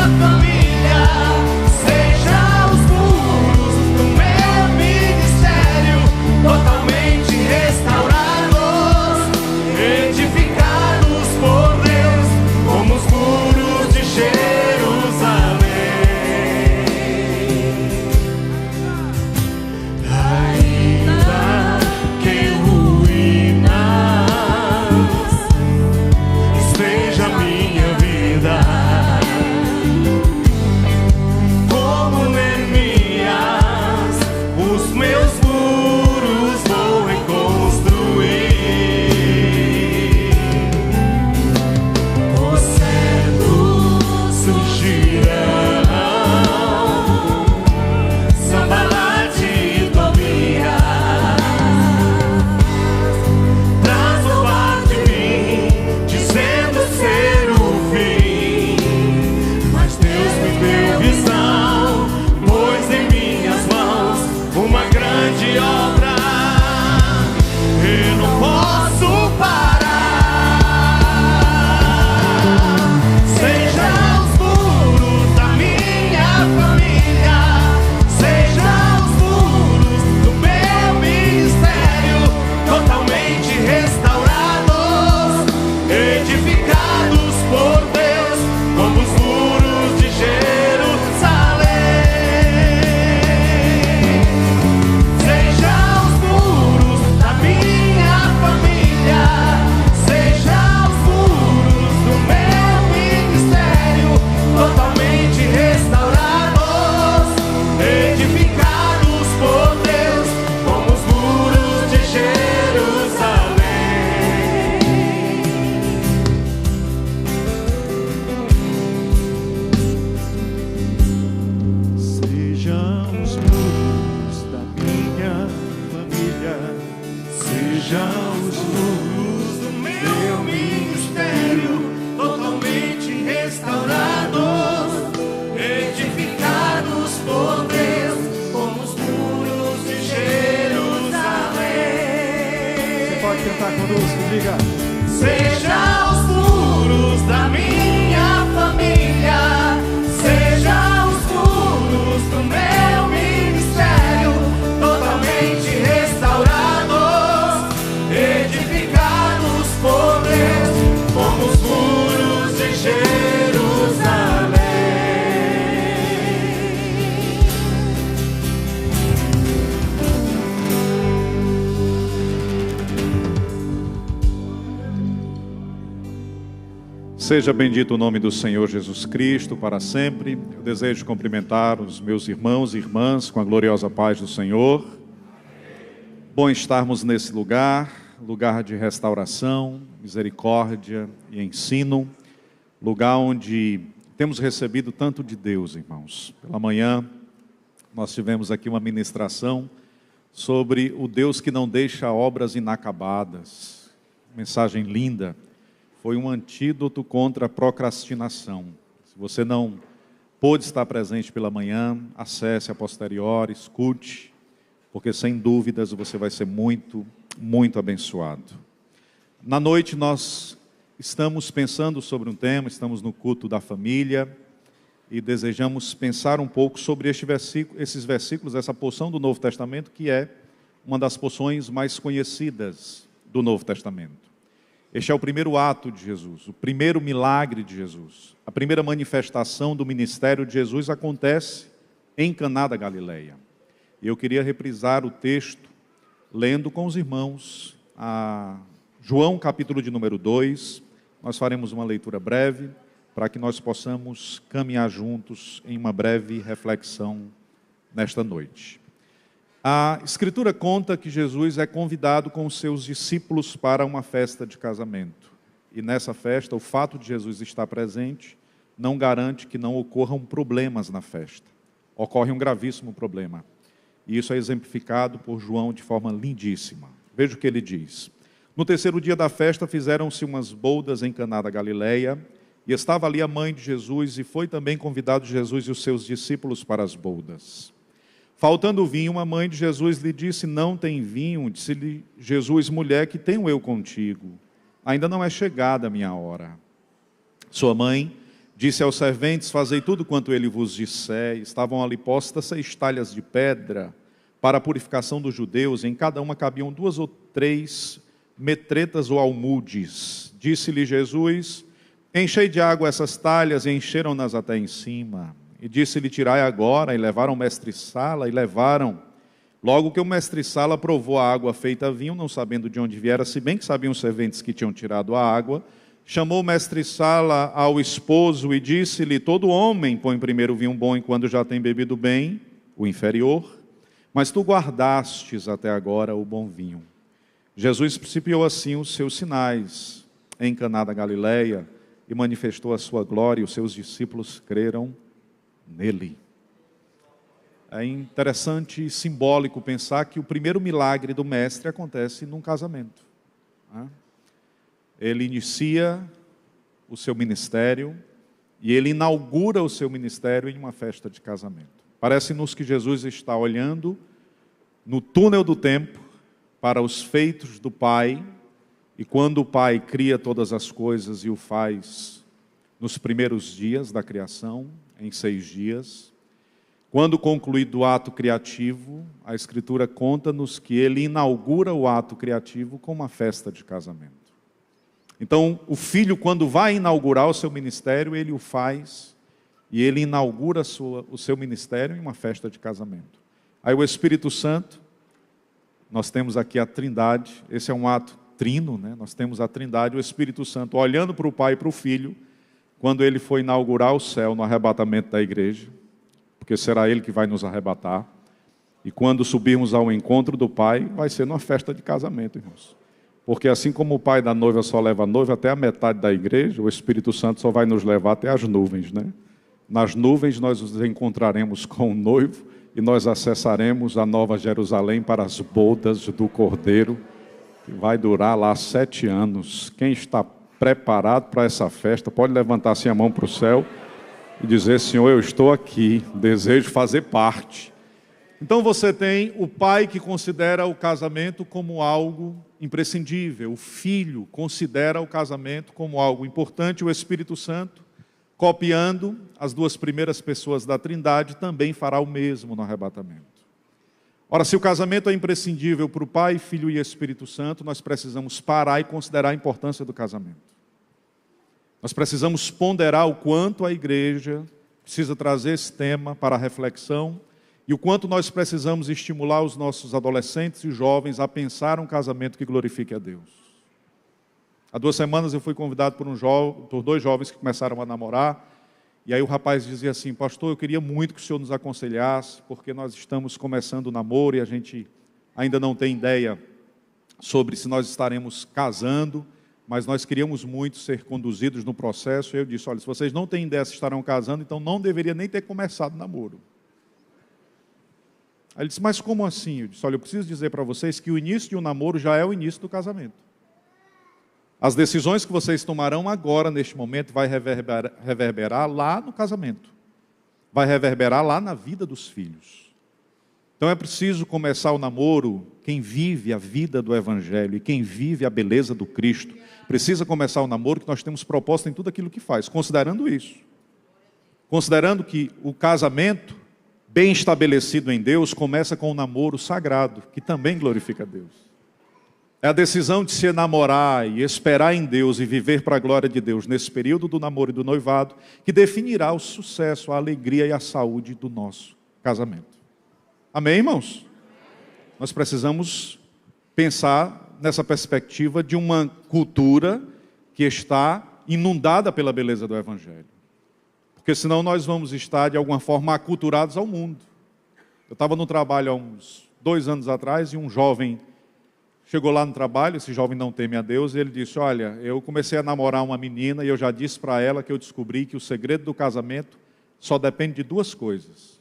diga. Seja os muros da minha família, seja os muros do meu ministério, totalmente restaurados, edificados por Deus, como os muros de Jerusalém. Seja bendito o nome do Senhor Jesus Cristo para sempre. Eu desejo cumprimentar os meus irmãos e irmãs com a gloriosa paz do Senhor. Bom estarmos nesse lugar de restauração, misericórdia e ensino, lugar onde temos recebido tanto de Deus, irmãos. Pela manhã nós tivemos aqui uma ministração sobre o Deus que não deixa obras inacabadas. Mensagem linda. Foi um antídoto contra a procrastinação. Se você não pôde estar presente pela manhã, acesse a posteriori, escute, porque sem dúvidas você vai ser muito, muito abençoado. Na noite nós estamos pensando sobre um tema, estamos no culto da família e desejamos pensar um pouco sobre esses versículos, essa porção do Novo Testamento, que é uma das porções mais conhecidas do Novo Testamento. Este é o primeiro ato de Jesus, o primeiro milagre de Jesus. A primeira manifestação do ministério de Jesus acontece em Caná da Galileia. E eu queria reprisar o texto, lendo com os irmãos, João capítulo de número 2. Nós faremos uma leitura breve, para que nós possamos caminhar juntos em uma breve reflexão nesta noite. A Escritura conta que Jesus é convidado com os seus discípulos para uma festa de casamento. E nessa festa, o fato de Jesus estar presente não garante que não ocorram problemas na festa. Ocorre um gravíssimo problema. E isso é exemplificado por João de forma lindíssima. Veja o que ele diz. No terceiro dia da festa, fizeram-se umas bodas em Caná da Galileia, e estava ali a mãe de Jesus, e foi também convidado Jesus e os seus discípulos para as bodas. Faltando vinho, a mãe de Jesus lhe disse: não tem vinho. Disse-lhe Jesus: mulher, que tenho eu contigo? Ainda não é chegada a minha hora. Sua mãe disse aos serventes: fazei tudo quanto ele vos disser. Estavam ali postas 6 talhas de pedra para a purificação dos judeus, e em cada uma cabiam 2 ou 3 metretas ou almudes. Disse-lhe Jesus: enchei de água essas talhas, e encheram-nas até em cima. E disse-lhe: tirai agora. E levaram o mestre-sala, e levaram. Logo que o mestre-sala provou a água feita vinho, não sabendo de onde viera, se bem que sabiam os serventes que tinham tirado a água, chamou o mestre-sala ao esposo e disse-lhe: todo homem põe primeiro o vinho bom, e quando já tem bebido bem, o inferior. Mas tu guardastes até agora o bom vinho. Jesus principiou assim os seus sinais em Caná da Galileia e manifestou a sua glória, e os seus discípulos creram nele. É interessante e simbólico pensar que o primeiro milagre do mestre acontece num casamento. Ele inicia o seu ministério e ele inaugura o seu ministério em uma festa de casamento. Parece-nos que Jesus está olhando no túnel do tempo para os feitos do Pai, e quando o Pai cria todas as coisas e o faz nos primeiros dias da criação, em 6 dias, quando concluído o ato criativo, a Escritura conta-nos que ele inaugura o ato criativo com uma festa de casamento. Então, o filho, quando vai inaugurar o seu ministério, ele o faz e ele inaugura o seu ministério em uma festa de casamento. Aí o Espírito Santo, nós temos aqui a Trindade, esse é um ato trino, né? Nós temos a Trindade, o Espírito Santo olhando para o Pai e para o Filho, quando ele for inaugurar o céu no arrebatamento da igreja, porque será ele que vai nos arrebatar, e quando subirmos ao encontro do Pai, vai ser numa festa de casamento, irmãos. Porque assim como o pai da noiva só leva a noiva até a metade da igreja, o Espírito Santo só vai nos levar até as nuvens, né? Nas nuvens nós nos encontraremos com o noivo e nós acessaremos a Nova Jerusalém para as bodas do Cordeiro, que vai durar lá 7 anos. Quem está preparado para essa festa pode levantar assim a mão para o céu e dizer: Senhor, eu estou aqui, desejo fazer parte. Então você tem o pai que considera o casamento como algo imprescindível. O Filho considera o casamento como algo importante. O Espírito Santo, copiando as duas primeiras pessoas da Trindade, também fará o mesmo no arrebatamento. Ora, se o casamento é imprescindível para o Pai, Filho e Espírito Santo, nós precisamos parar e considerar a importância do casamento. Nós precisamos ponderar o quanto a igreja precisa trazer esse tema para a reflexão e o quanto nós precisamos estimular os nossos adolescentes e jovens a pensar um casamento que glorifique a Deus. Há 2 semanas eu fui convidado por 2 jovens que começaram a namorar, e aí o rapaz dizia assim: pastor, eu queria muito que o senhor nos aconselhasse, porque nós estamos começando o namoro e a gente ainda não tem ideia sobre se nós estaremos casando, mas nós queríamos muito ser conduzidos no processo. E eu disse: olha, se vocês não têm ideia se estarão casando, então não deveria nem ter começado o namoro. Aí ele disse: mas como assim? Eu disse: olha, eu preciso dizer para vocês que o início de um namoro já é o início do casamento. As decisões que vocês tomarão agora, neste momento, vai reverberar lá no casamento. Vai reverberar lá na vida dos filhos. Então é preciso começar o namoro, quem vive a vida do Evangelho e quem vive a beleza do Cristo, precisa começar o namoro que nós temos proposta em tudo aquilo que faz, considerando isso. Considerando que o casamento, bem estabelecido em Deus, começa com o namoro sagrado, que também glorifica a Deus. É a decisão de se enamorar e esperar em Deus e viver para a glória de Deus nesse período do namoro e do noivado que definirá o sucesso, a alegria e a saúde do nosso casamento. Amém, irmãos? Nós precisamos pensar nessa perspectiva de uma cultura que está inundada pela beleza do Evangelho. Porque senão nós vamos estar, de alguma forma, aculturados ao mundo. Eu estava no trabalho há uns 2 anos atrás e um jovem chegou lá no trabalho, esse jovem não teme a Deus, e ele disse: olha, eu comecei a namorar uma menina e eu já disse para ela que eu descobri que o segredo do casamento só depende de 2 coisas: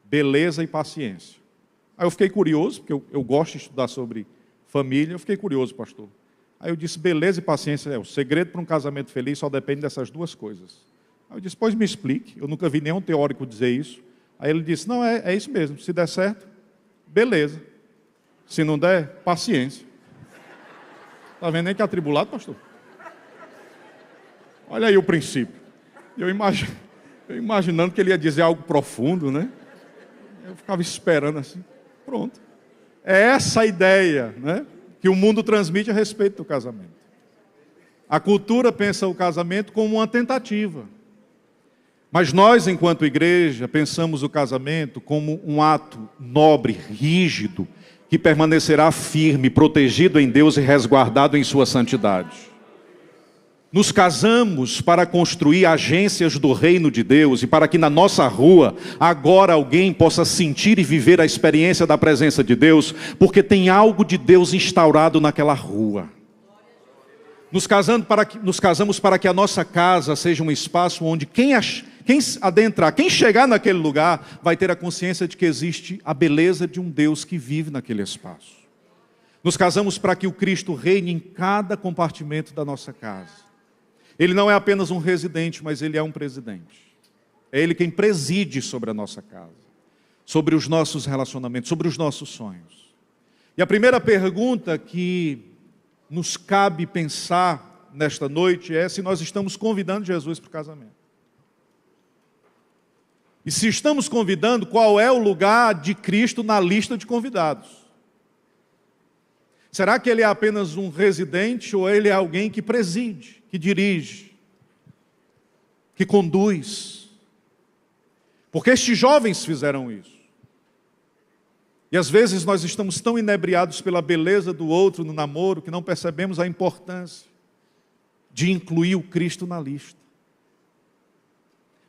beleza e paciência. Aí eu fiquei curioso, porque eu gosto de estudar sobre família, eu fiquei curioso, pastor. Aí eu disse: beleza e paciência, o segredo para um casamento feliz só depende dessas 2 coisas. Aí eu disse: pois me explique, eu nunca vi nenhum teórico dizer isso. Aí ele disse: não, é isso mesmo, se der certo, beleza. Se não der, paciência. Está vendo nem que é atribulado, pastor? Olha aí o princípio. Eu imaginando que ele ia dizer algo profundo, né? Eu ficava esperando assim. Pronto. É essa a ideia, né, que o mundo transmite a respeito do casamento. A cultura pensa o casamento como uma tentativa. Mas nós, enquanto igreja, pensamos o casamento como um ato nobre, rígido, que permanecerá firme, protegido em Deus e resguardado em sua santidade. Nos casamos para construir agências do reino de Deus e para que na nossa rua agora alguém possa sentir e viver a experiência da presença de Deus, porque tem algo de Deus instaurado naquela rua. Nos casamos para que a nossa casa seja um espaço onde quem adentrar, quem chegar naquele lugar, vai ter a consciência de que existe a beleza de um Deus que vive naquele espaço. Nos casamos para que o Cristo reine em cada compartimento da nossa casa. Ele não é apenas um residente, mas Ele é um presidente. É Ele quem preside sobre a nossa casa, sobre os nossos relacionamentos, sobre os nossos sonhos. E a primeira pergunta que nos cabe pensar nesta noite é se nós estamos convidando Jesus para o casamento. E se estamos convidando, qual é o lugar de Cristo na lista de convidados? Será que Ele é apenas um residente ou Ele é alguém que preside, que dirige, que conduz? Porque estes jovens fizeram isso. E às vezes nós estamos tão inebriados pela beleza do outro no namoro que não percebemos a importância de incluir o Cristo na lista.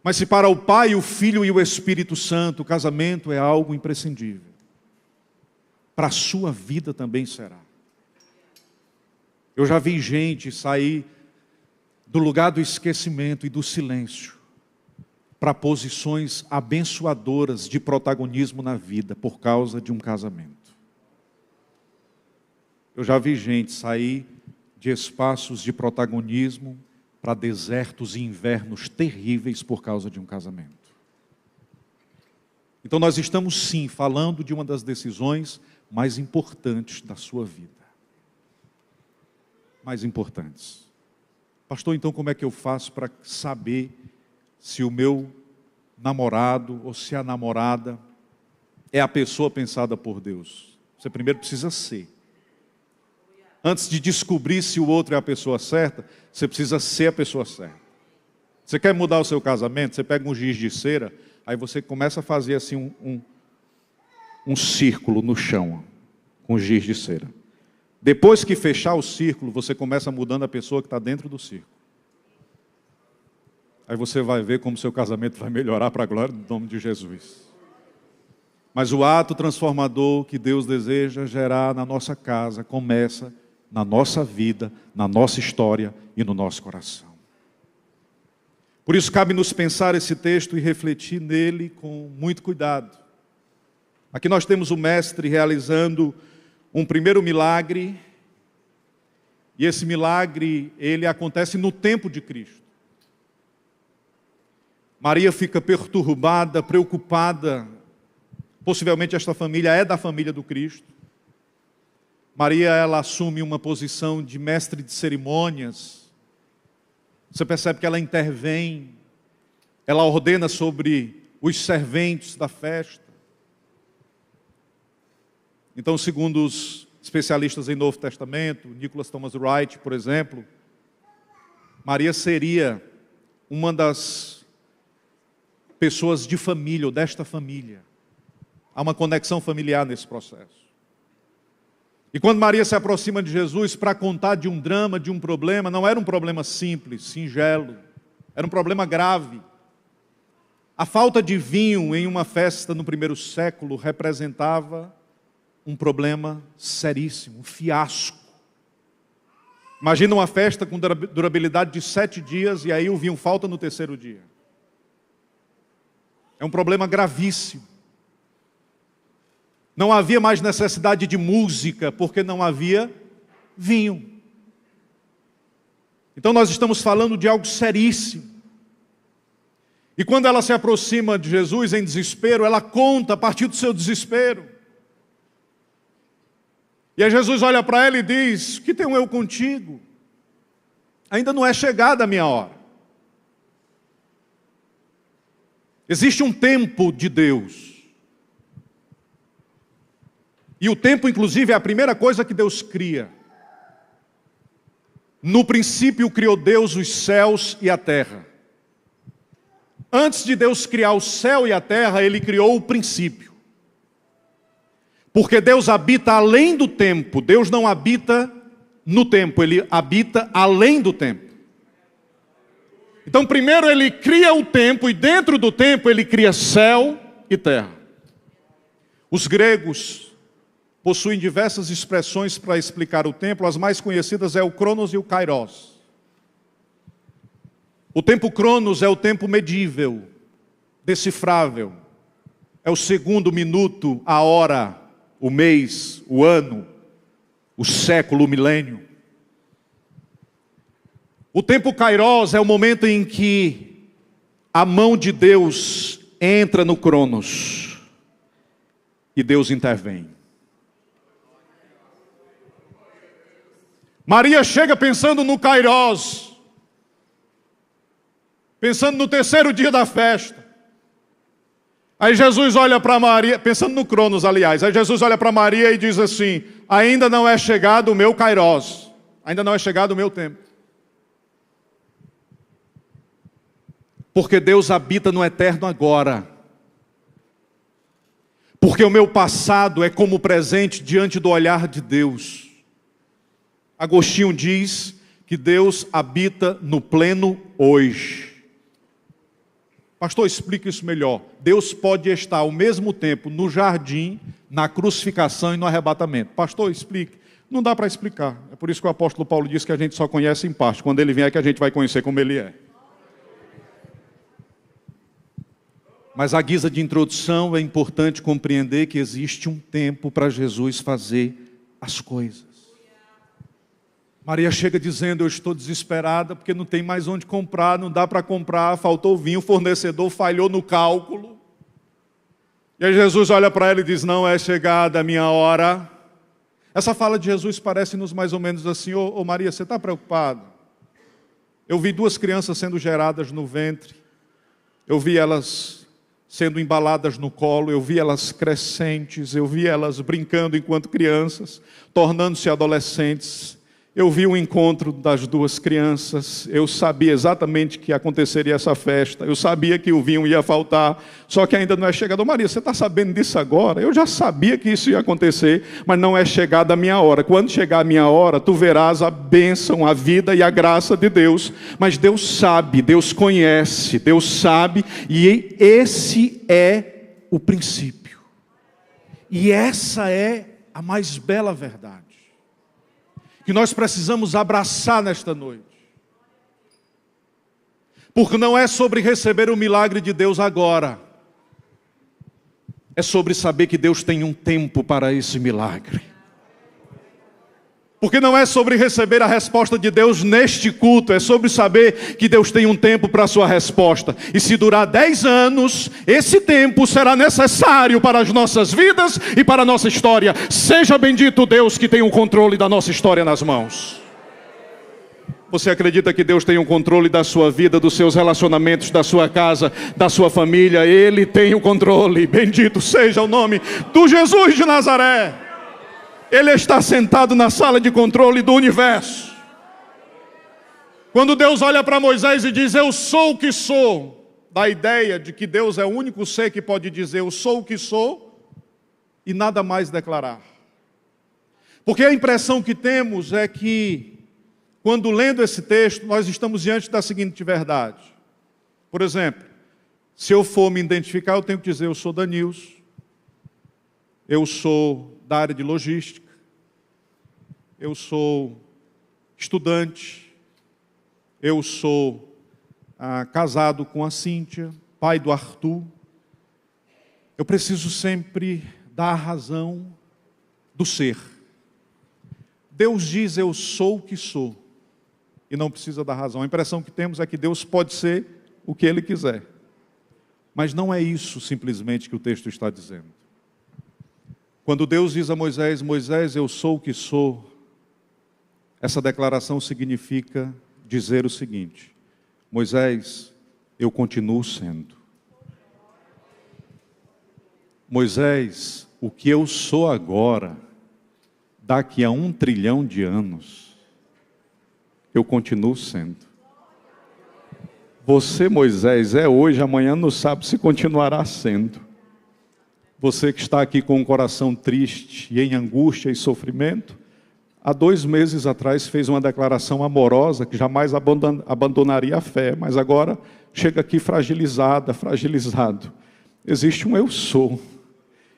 Mas se para o Pai, o Filho e o Espírito Santo o casamento é algo imprescindível, para a sua vida também será. Eu já vi gente sair do lugar do esquecimento e do silêncio para posições abençoadoras de protagonismo na vida por causa de um casamento. Eu já vi gente sair de espaços de protagonismo para desertos e invernos terríveis por causa de um casamento. Então nós estamos sim falando de uma das decisões mais importantes da sua vida. mais importantes. Pastor, então como é que eu faço para saber se o meu namorado ou se a namorada é a pessoa pensada por Deus? Você primeiro precisa ser. Antes de descobrir se o outro é a pessoa certa, você precisa ser a pessoa certa. Você quer mudar o seu casamento? Você pega um giz de cera, aí você começa a fazer assim um círculo no chão, com giz de cera. Depois que fechar o círculo, você começa mudando a pessoa que está dentro do círculo. Aí você vai ver como seu casamento vai melhorar para a glória do nome de Jesus. Mas o ato transformador que Deus deseja gerar na nossa casa começa na nossa vida, na nossa história e no nosso coração. Por isso cabe nos pensar esse texto e refletir nele com muito cuidado. Aqui nós temos o mestre realizando um primeiro milagre, e esse milagre, ele acontece no tempo de Cristo. Maria fica perturbada, preocupada. Possivelmente esta família é da família do Cristo. Maria, ela assume uma posição de mestre de cerimônias. Você percebe que ela intervém, ela ordena sobre os serventes da festa. Então, segundo os especialistas em Novo Testamento, Nicholas Thomas Wright, por exemplo, Maria seria uma das pessoas de família, ou desta família. Há uma conexão familiar nesse processo. E quando Maria se aproxima de Jesus para contar de um drama, de um problema, não era um problema simples, singelo, era um problema grave. A falta de vinho em uma festa no primeiro século representava um problema seríssimo, um fiasco. Imagina uma festa com durabilidade de 7 dias e aí o vinho falta no terceiro dia. É um problema gravíssimo. Não havia mais necessidade de música, porque não havia vinho. Então nós estamos falando de algo seríssimo. E quando ela se aproxima de Jesus em desespero, ela conta a partir do seu desespero. E aí Jesus olha para ela e diz: que tenho eu contigo? Ainda não é chegada a minha hora. Existe um tempo de Deus. E o tempo, inclusive, é a primeira coisa que Deus cria. No princípio criou Deus os céus e a terra. Antes de Deus criar o céu e a terra, Ele criou o princípio. Porque Deus habita além do tempo. Deus não habita no tempo, Ele habita além do tempo. Então primeiro Ele cria o tempo e dentro do tempo Ele cria céu e terra. Os gregos possuem diversas expressões para explicar o tempo. As mais conhecidas é o Cronos e o Kairos. O tempo Cronos é o tempo medível, decifrável. É o segundo, o minuto, a hora, o mês, o ano, o século, o milênio. O tempo Kairos é o momento em que a mão de Deus entra no Cronos e Deus intervém. Maria chega pensando no Kairos, pensando no terceiro dia da festa. Aí Jesus olha para Maria, pensando no Cronos, aliás. Aí Jesus olha para Maria e diz assim: ainda não é chegado o meu Kairos, ainda não é chegado o meu tempo. Porque Deus habita no eterno agora. Porque o meu passado é como presente diante do olhar de Deus. Agostinho diz que Deus habita no pleno hoje. Pastor, explica isso melhor. Deus pode estar ao mesmo tempo no jardim, na crucificação e no arrebatamento. Pastor, explique. Não dá para explicar. É por isso que o apóstolo Paulo diz que a gente só conhece em parte. Quando ele vier é que a gente vai conhecer como ele é. Mas à guisa de introdução é importante compreender que existe um tempo para Jesus fazer as coisas. Maria chega dizendo: eu estou desesperada porque não tem mais onde comprar, não dá para comprar, faltou vinho, o fornecedor falhou no cálculo. E aí Jesus olha para ela e diz: não é chegada a minha hora, Essa fala de Jesus parece-nos mais ou menos assim: ô Maria, você está preocupada? Eu vi 2 crianças sendo geradas no ventre, eu vi elas sendo embaladas no colo, eu vi elas crescentes, eu vi elas brincando enquanto crianças, tornando-se adolescentes. Eu vi o encontro das 2 crianças, eu sabia exatamente que aconteceria essa festa, eu sabia que o vinho ia faltar, só que ainda não é chegado. Maria, você está sabendo disso agora? Eu já sabia que isso ia acontecer, mas não é chegada a minha hora. Quando chegar a minha hora, tu verás a bênção, a vida e a graça de Deus. Mas Deus sabe, Deus conhece, Deus sabe, e esse é o princípio. E essa é a mais bela verdade que nós precisamos abraçar nesta noite. Porque não é sobre receber o milagre de Deus agora. É sobre saber que Deus tem um tempo para esse milagre. Porque não é sobre receber a resposta de Deus neste culto, é sobre saber que Deus tem um tempo para a sua resposta. E se durar 10 anos, esse tempo será necessário para as nossas vidas e para a nossa história. Seja bendito Deus que tem o controle da nossa história nas mãos. Você acredita que Deus tem o controle da sua vida, dos seus relacionamentos, da sua casa, da sua família? Ele tem o controle. Bendito seja o nome do Jesus de Nazaré. Ele está sentado na sala de controle do universo. Quando Deus olha para Moisés e diz: eu sou o que sou, dá a ideia de que Deus é o único ser que pode dizer: eu sou o que sou, e nada mais declarar. Porque a impressão que temos é que, quando lendo esse texto, nós estamos diante da seguinte verdade. Por exemplo, se eu for me identificar, eu tenho que dizer: eu sou Danilson, eu sou da área de logística, eu sou estudante, eu sou casado com a Cíntia, pai do Arthur. Eu preciso sempre dar a razão do ser. Deus diz: eu sou o que sou, e não precisa dar razão. A impressão que temos é que Deus pode ser o que Ele quiser. Mas não é isso simplesmente que o texto está dizendo. Quando Deus diz a Moisés: Moisés, eu sou o que sou, essa declaração significa dizer o seguinte: Moisés, eu continuo sendo. Moisés, o que eu sou agora, daqui a 1 trilhão de anos, eu continuo sendo. Você, Moisés, é hoje, amanhã não sabe se continuará sendo. Você que está aqui com um coração triste e em angústia e sofrimento, há 2 meses atrás fez uma declaração amorosa que jamais abandonaria a fé, mas agora chega aqui fragilizado. Existe um eu sou,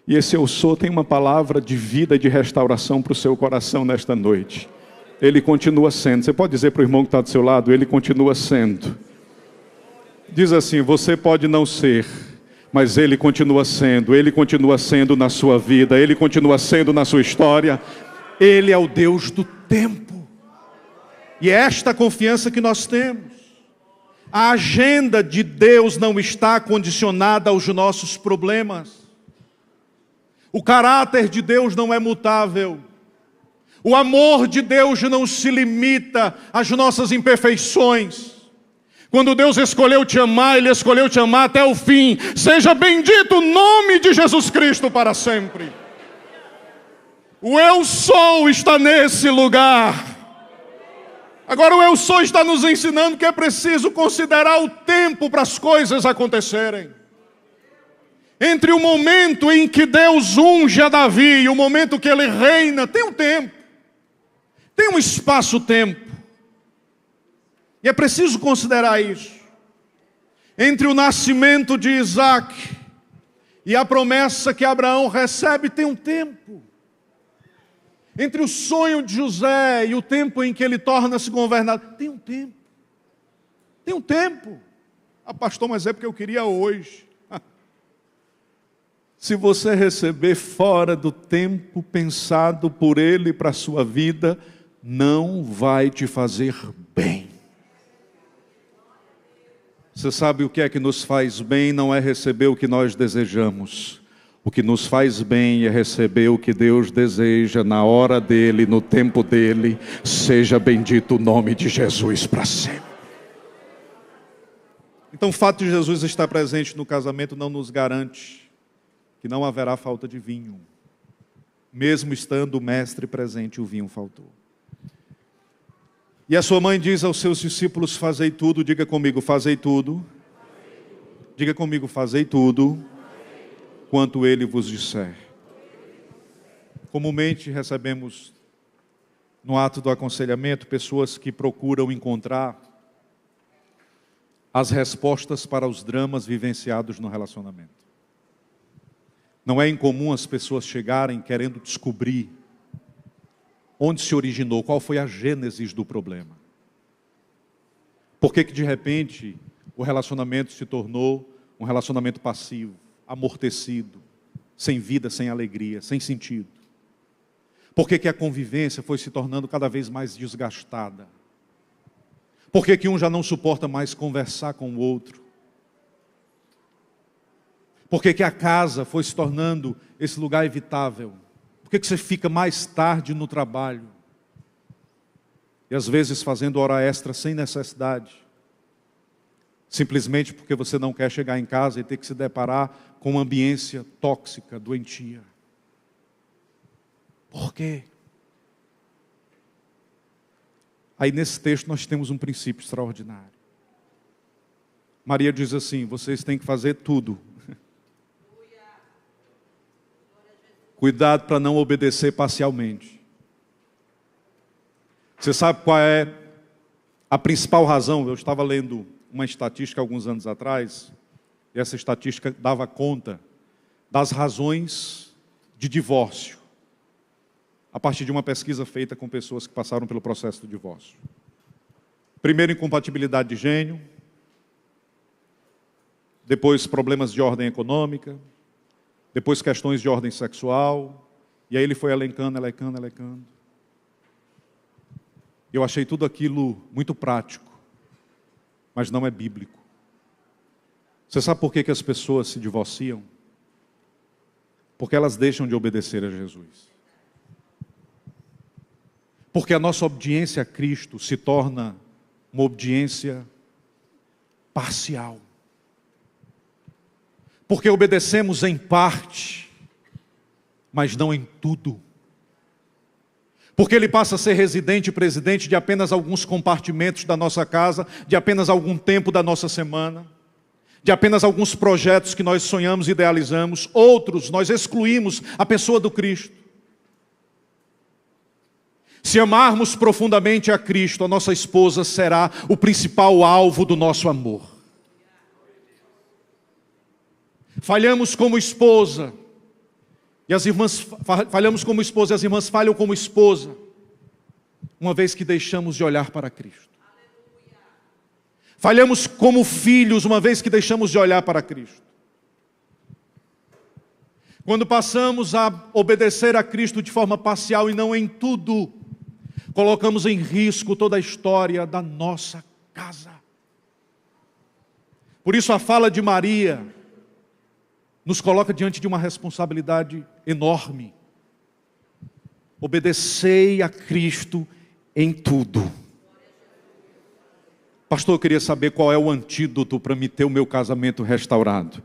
e esse eu sou tem uma palavra de vida e de restauração para o seu coração nesta noite. Ele continua sendo. Você pode dizer para o irmão que está do seu lado: ele continua sendo. Diz assim: você pode não ser, mas Ele continua sendo na sua vida, Ele continua sendo na sua história. Ele é o Deus do tempo. E é esta confiança que nós temos. A agenda de Deus não está condicionada aos nossos problemas. O caráter de Deus não é mutável. O amor de Deus não se limita às nossas imperfeições. Quando Deus escolheu te amar, Ele escolheu te amar até o fim. Seja bendito o nome de Jesus Cristo para sempre. O eu sou está nesse lugar. Agora o eu sou está nos ensinando que é preciso considerar o tempo para as coisas acontecerem. Entre o momento em que Deus unge a Davi e o momento que ele reina, tem um tempo. Tem um espaço-tempo. E é preciso considerar isso. Entre o nascimento de Isaac e a promessa que Abraão recebe, tem um tempo. Entre o sonho de José e o tempo em que ele torna-se governador, tem um tempo. Tem um tempo. Pastor, mas é porque eu queria hoje. Se você receber fora do tempo pensado por Ele para a sua vida, não vai te fazer bem. Você sabe o que é que nos faz bem? Não é receber o que nós desejamos. O que nos faz bem é receber o que Deus deseja na hora dele, no tempo dele. Seja bendito o nome de Jesus para sempre. Então o fato de Jesus estar presente no casamento não nos garante que não haverá falta de vinho. Mesmo estando o mestre presente, o vinho faltou. E a sua mãe diz aos seus discípulos: fazei tudo. Diga comigo: fazei tudo. Diga comigo: fazei tudo quanto ele vos disser. Comumente recebemos no ato do aconselhamento pessoas que procuram encontrar as respostas para os dramas vivenciados no relacionamento. Não é incomum as pessoas chegarem querendo descobrir onde se originou, qual foi a gênese do problema. Por que de repente o relacionamento se tornou um relacionamento passivo, amortecido, sem vida, sem alegria, sem sentido? Por que a convivência foi se tornando cada vez mais desgastada? Por que um já não suporta mais conversar com o outro? Por que a casa foi se tornando esse lugar evitável? Por que você fica mais tarde no trabalho? E às vezes fazendo hora extra sem necessidade. Simplesmente porque você não quer chegar em casa e ter que se deparar com uma ambiência tóxica, doentia. Por quê? Aí nesse texto nós temos um princípio extraordinário. Maria diz assim: vocês têm que fazer tudo. Cuidado para não obedecer parcialmente. Você sabe qual é a principal razão? Eu estava lendo uma estatística alguns anos atrás, e essa estatística dava conta das razões de divórcio, a partir de uma pesquisa feita com pessoas que passaram pelo processo do divórcio. Primeiro, incompatibilidade de gênio. Depois, problemas de ordem econômica. Depois, questões de ordem sexual. E aí ele foi elencando. Eu achei tudo aquilo muito prático, mas não é bíblico. Você sabe por que as pessoas se divorciam? Porque elas deixam de obedecer a Jesus. Porque a nossa obediência a Cristo se torna uma obediência parcial. Porque obedecemos em parte, mas não em tudo. Porque ele passa a ser residente e presidente de apenas alguns compartimentos da nossa casa, de apenas algum tempo da nossa semana, de apenas alguns projetos que nós sonhamos e idealizamos. Outros nós excluímos a pessoa do Cristo. Se amarmos profundamente a Cristo, a nossa esposa será o principal alvo do nosso amor. Falhamos como esposa, e as irmãs falhamos como esposa, e as irmãs falham como esposa, uma vez que deixamos de olhar para Cristo. Falhamos como filhos, uma vez que deixamos de olhar para Cristo. Quando passamos a obedecer a Cristo de forma parcial e não em tudo, colocamos em risco toda a história da nossa casa. Por isso a fala de Maria nos coloca diante de uma responsabilidade enorme. Obedecei a Cristo em tudo. Pastor, eu queria saber qual é o antídoto para me ter o meu casamento restaurado.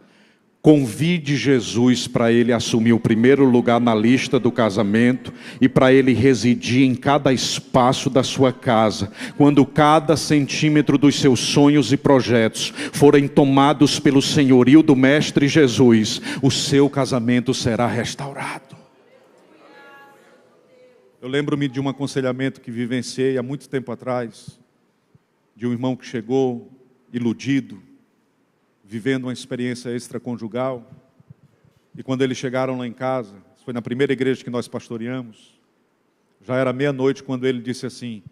Convide Jesus para Ele assumir o primeiro lugar na lista do casamento e para Ele residir em cada espaço da sua casa. Quando cada centímetro dos seus sonhos e projetos forem tomados pelo senhorio do Mestre Jesus, o seu casamento será restaurado. Eu lembro-me de um aconselhamento que vivenciei há muito tempo atrás, de um irmão que chegou iludido, vivendo uma experiência extraconjugal, e quando eles chegaram lá em casa, foi na primeira igreja que nós pastoreamos, já era meia-noite quando ele disse assim: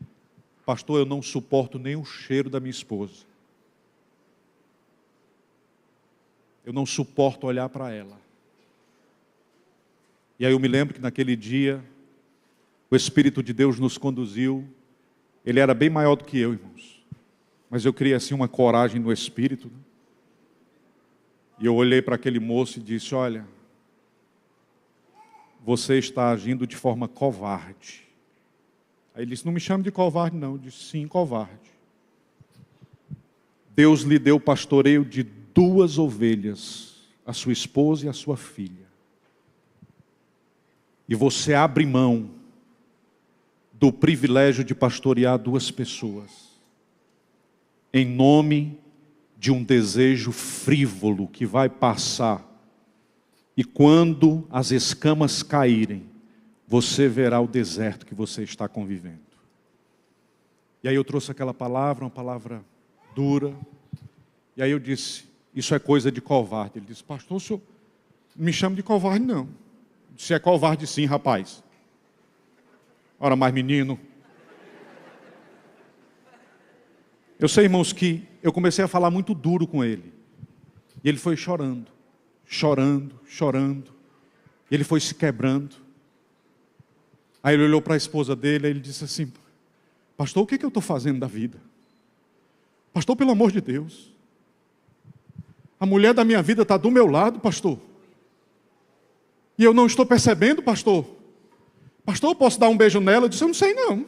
pastor, eu não suporto nem o cheiro da minha esposa, eu não suporto olhar para ela. E aí eu me lembro que naquele dia, o Espírito de Deus nos conduziu. Ele era bem maior do que eu, irmãos, mas eu criei assim uma coragem no Espírito, né? E eu olhei para aquele moço e disse: olha, você está agindo de forma covarde. Aí ele disse, não me chame de covarde não. Eu disse, sim, covarde. Deus lhe deu o pastoreio de 2 ovelhas, a sua esposa e a sua filha. E você abre mão do privilégio de pastorear 2 pessoas, em nome de um desejo frívolo que vai passar. E quando as escamas caírem, você verá o deserto que você está convivendo. E aí eu trouxe aquela palavra, uma palavra dura. E aí eu disse, isso é coisa de covarde. Ele disse, pastor, o senhor não me chama de covarde não. Eu disse, é covarde sim, rapaz. Ora, mais menino. Eu sei, irmãos, que eu comecei a falar muito duro com ele. E ele foi chorando, chorando, chorando. E ele foi se quebrando. Aí ele olhou para a esposa dele e ele disse assim, pastor, o que eu estou fazendo da vida? Pastor, pelo amor de Deus. A mulher da minha vida está do meu lado, pastor. E eu não estou percebendo, pastor. Pastor, eu posso dar um beijo nela? Eu disse, eu não sei não.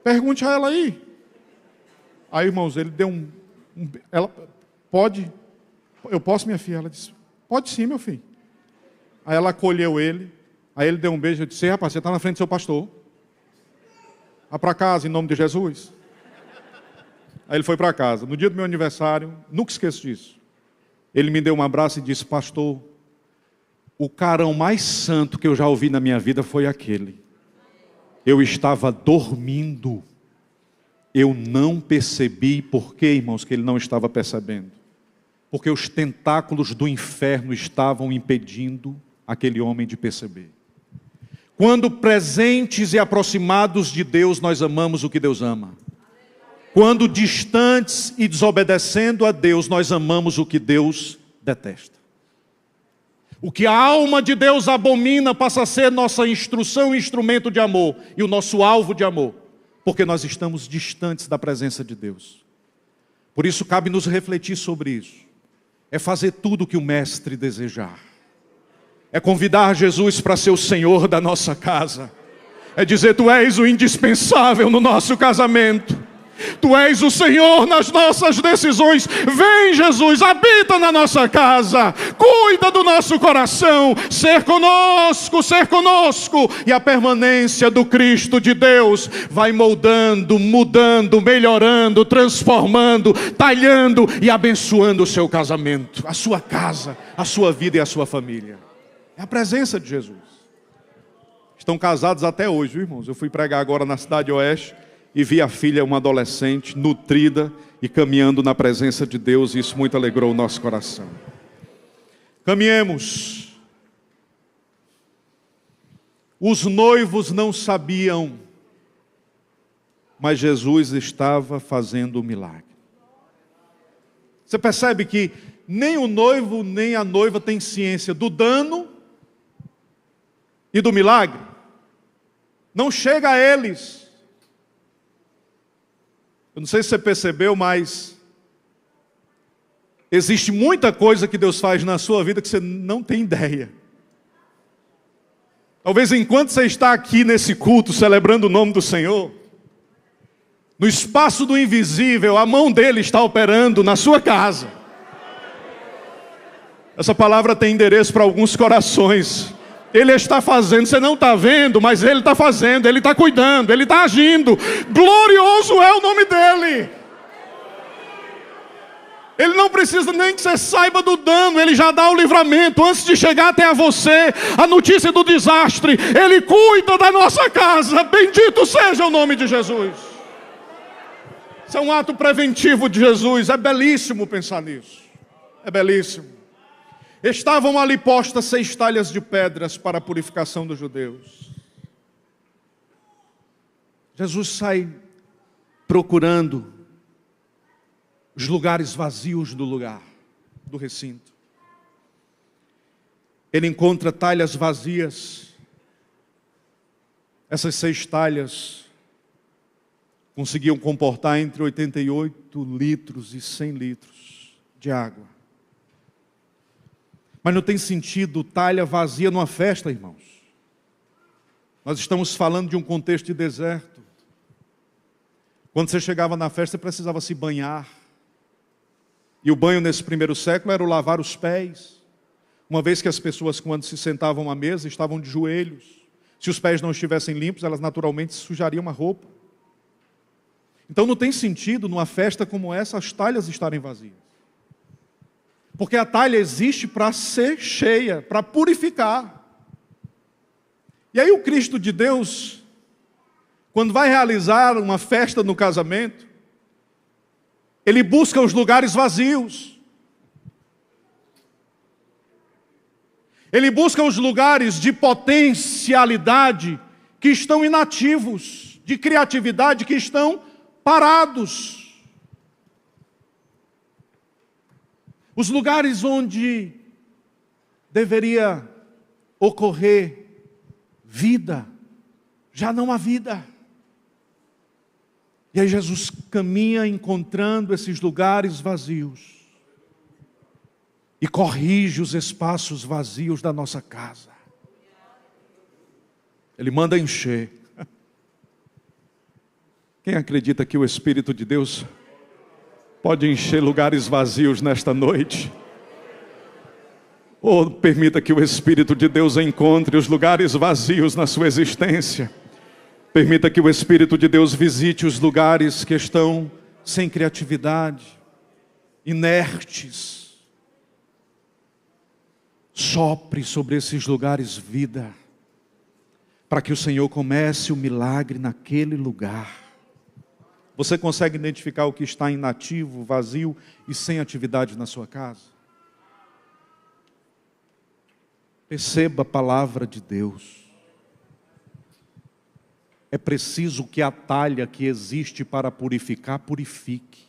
Pergunte a ela aí. Aí, irmãos, ele deu ela, pode? Eu posso, minha filha? Ela disse, pode sim, meu filho. Aí ela acolheu ele. Aí ele deu um beijo. Eu disse, rapaz, você está na frente do seu pastor. Vá para casa, em nome de Jesus. Aí ele foi para casa. No dia do meu aniversário, nunca esqueço disso. Ele me deu um abraço e disse, pastor, o carão mais santo que eu já ouvi na minha vida foi aquele. Eu estava dormindo. Eu não percebi. Por quê, irmãos, que ele não estava percebendo? Porque os tentáculos do inferno estavam impedindo aquele homem de perceber. Quando presentes e aproximados de Deus, nós amamos o que Deus ama. Quando distantes e desobedecendo a Deus, nós amamos o que Deus detesta. O que a alma de Deus abomina passa a ser nossa instrução e instrumento de amor, e o nosso alvo de amor, porque nós estamos distantes da presença de Deus. Por isso cabe nos refletir sobre isso. É fazer tudo o que o Mestre desejar. É convidar Jesus para ser o Senhor da nossa casa. É dizer, tu és o indispensável no nosso casamento. Tu és o Senhor nas nossas decisões. Vem, Jesus, habita na nossa casa. Cuida do nosso coração. Ser conosco, ser conosco. E a permanência do Cristo de Deus vai moldando, mudando, melhorando, transformando, talhando e abençoando o seu casamento, a sua casa, a sua vida e a sua família. É a presença de Jesus. Estão casados até hoje, viu, irmãos? Eu fui pregar agora na Cidade Oeste e vi a filha, uma adolescente, nutrida e caminhando na presença de Deus. E isso muito alegrou o nosso coração. Caminhemos. Os noivos não sabiam, mas Jesus estava fazendo o milagre. Você percebe que nem o noivo nem a noiva têm ciência do dano e do milagre. Não chega a eles. Eu não sei se você percebeu, mas existe muita coisa que Deus faz na sua vida que você não tem ideia. Talvez enquanto você está aqui nesse culto, celebrando o nome do Senhor, no espaço do invisível, a mão dele está operando na sua casa. Essa palavra tem endereço para alguns corações. Ele está fazendo, você não está vendo, mas Ele está fazendo, Ele está cuidando, Ele está agindo. Glorioso é o nome dEle. Ele não precisa nem que você saiba do dano, Ele já dá o livramento. Antes de chegar até a você, a notícia do desastre, Ele cuida da nossa casa. Bendito seja o nome de Jesus. Isso é um ato preventivo de Jesus. É belíssimo pensar nisso. É belíssimo. Estavam ali postas 6 talhas de pedras para a purificação dos judeus. Jesus sai procurando os lugares vazios do lugar, do recinto. Ele encontra talhas vazias. Essas 6 talhas conseguiam comportar entre 88 litros e 100 litros de água. Mas não tem sentido talha vazia numa festa, irmãos. Nós estamos falando de um contexto de deserto. Quando você chegava na festa, você precisava se banhar. E o banho nesse primeiro século era o lavar os pés. Uma vez que as pessoas, quando se sentavam à mesa, estavam de joelhos. Se os pés não estivessem limpos, elas naturalmente sujariam a roupa. Então não tem sentido, numa festa como essa, as talhas estarem vazias. Porque a talha existe para ser cheia, para purificar. E aí o Cristo de Deus, quando vai realizar uma festa no casamento, Ele busca os lugares vazios. Ele busca os lugares de potencialidade que estão inativos, de criatividade que estão parados. Os lugares onde deveria ocorrer vida, já não há vida. E aí Jesus caminha encontrando esses lugares vazios e corrige os espaços vazios da nossa casa. Ele manda encher. Quem acredita que o Espírito de Deus pode encher lugares vazios nesta noite? Ou permita que o Espírito de Deus encontre os lugares vazios na sua existência. Permita que o Espírito de Deus visite os lugares que estão sem criatividade, inertes. Sopre sobre esses lugares vida, para que o Senhor comece o milagre naquele lugar. Você consegue identificar o que está inativo, vazio e sem atividade na sua casa? Perceba a palavra de Deus. É preciso que a talha que existe para purificar, purifique.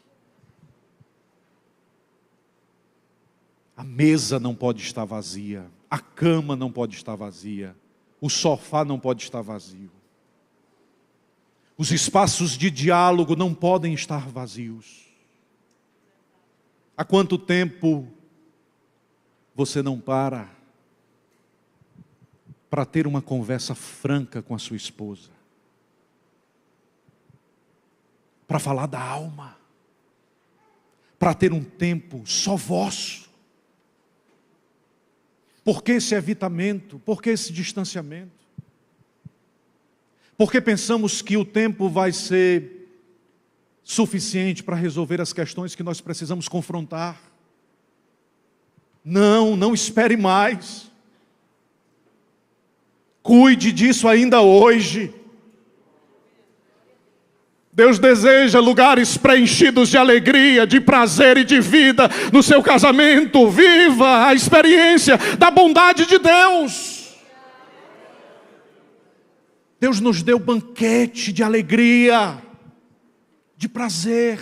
A mesa não pode estar vazia, a cama não pode estar vazia, o sofá não pode estar vazio. Os espaços de diálogo não podem estar vazios. Há quanto tempo você não para ter uma conversa franca com a sua esposa? Para falar da alma? Para ter um tempo só vosso? Por que esse evitamento? Por que esse distanciamento? Porque pensamos que o tempo vai ser suficiente para resolver as questões que nós precisamos confrontar. Não espere mais. Cuide disso ainda hoje. Deus deseja lugares preenchidos de alegria, de prazer e de vida no seu casamento. Viva a experiência da bondade de Deus. Deus nos deu banquete de alegria, de prazer,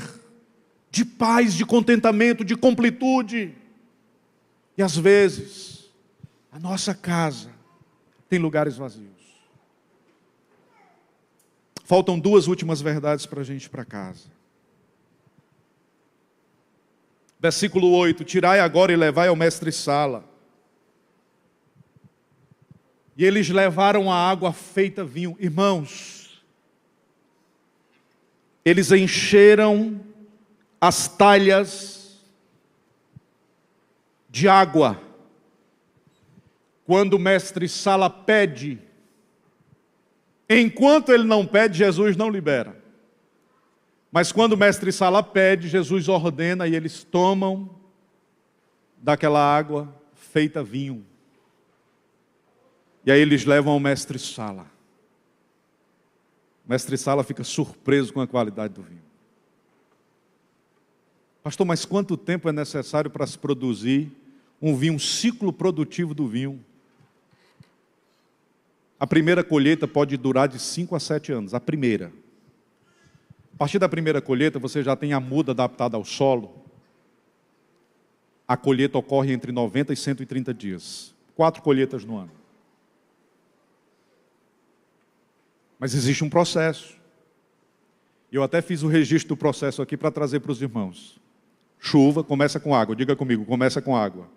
de paz, de contentamento, de completude. E às vezes, a nossa casa tem lugares vazios. Faltam duas últimas verdades para a gente ir para casa. Versículo 8: tirai agora e levai ao mestre-sala. E eles levaram a água feita vinho. Irmãos, eles encheram as talhas de água. Quando o mestre-sala pede, enquanto ele não pede, Jesus não libera. Mas quando o mestre-sala pede, Jesus ordena e eles tomam daquela água feita vinho. E aí eles levam ao mestre-sala. O mestre-sala fica surpreso com a qualidade do vinho. Pastor, mas quanto tempo é necessário para se produzir um vinho, um ciclo produtivo do vinho? A primeira colheita pode durar de 5 a 7 anos, a primeira. A partir da primeira colheita, você já tem a muda adaptada ao solo. A colheita ocorre entre 90 e 130 dias. 4 colheitas no ano. Mas existe um processo. Eu até fiz o registro do processo aqui para trazer para os irmãos. Chuva, começa com água. Diga comigo, começa com água.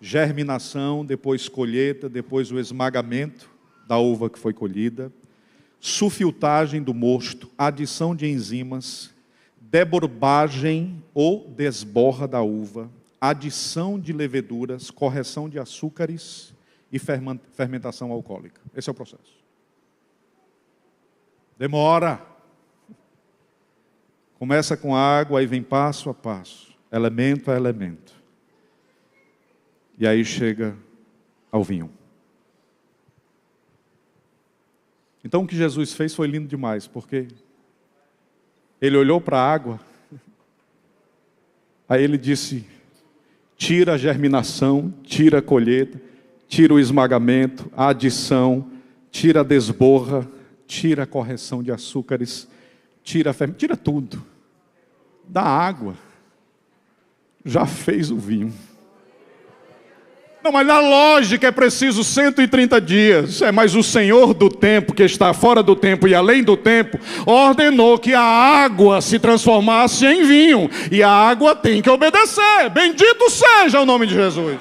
germinação, depois colheita, depois o esmagamento da uva que foi colhida, sulfiltagem do mosto, adição de enzimas, deborbagem ou desborra da uva, adição de leveduras, correção de açúcares e fermentação alcoólica. Esse é o processo. Demora. Começa com água, aí vem passo a passo, elemento a elemento. E aí chega ao vinho. Então o que Jesus fez foi lindo demais, porque ele olhou para a água, aí ele disse: tira a germinação, tira a colheita, tira o esmagamento, a adição, tira a desborra, tira a correção de açúcares, tira tudo. Da água, já fez o vinho. Não, mas na lógica é preciso 130 dias. Mas o Senhor do tempo, que está fora do tempo e além do tempo, ordenou que a água se transformasse em vinho. E a água tem que obedecer. Bendito seja o nome de Jesus.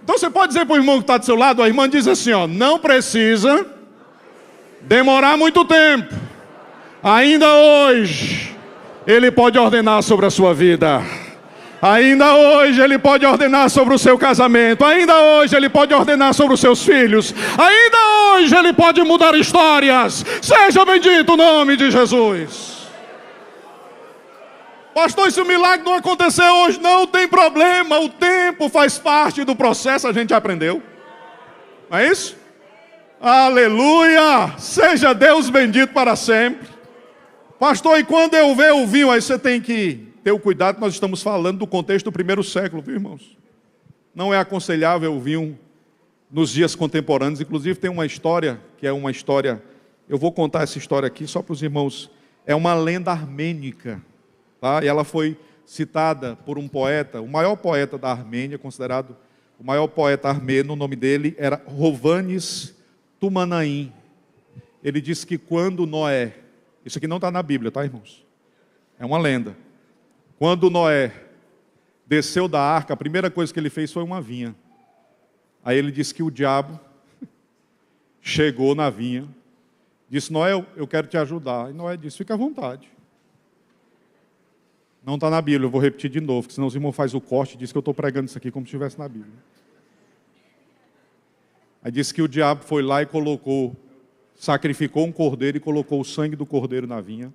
Então você pode dizer para o irmão que está do seu lado, a irmã diz assim, ó, não precisa demorar muito tempo. Ainda hoje, Ele pode ordenar sobre a sua vida. Ainda hoje Ele pode ordenar sobre o seu casamento. Ainda hoje Ele pode ordenar sobre os seus filhos. Ainda hoje Ele pode mudar histórias. Seja bendito o nome de Jesus. Pastor, se o milagre não acontecer hoje, não tem problema. O tempo faz parte do processo, a gente aprendeu. Não é isso? Aleluia! Seja Deus bendito para sempre. Pastor, e quando eu ver o vinho, aí você tem que ter o cuidado, nós estamos falando do contexto do primeiro século, viu, irmãos? Não é aconselhável o vinho nos dias contemporâneos. Inclusive tem uma história, que é uma história, eu vou contar essa história aqui só para os irmãos, é uma lenda armênica, tá? E ela foi citada por um poeta, o maior poeta da Armênia, considerado o maior poeta armênio, o nome dele era Hovhannes Tumanaim. Ele disse que quando Noé, isso aqui não está na Bíblia, tá, irmãos? É uma lenda. Quando Noé desceu da arca, a primeira coisa que ele fez foi uma vinha. Aí ele disse que o diabo chegou na vinha, disse, Noé, eu quero te ajudar. E Noé disse, fica à vontade. Não está na Bíblia, eu vou repetir de novo, porque senão os irmãos fazem o corte e dizem que eu estou pregando isso aqui como se estivesse na Bíblia. Aí disse que o diabo foi lá e sacrificou um cordeiro e colocou o sangue do cordeiro na vinha.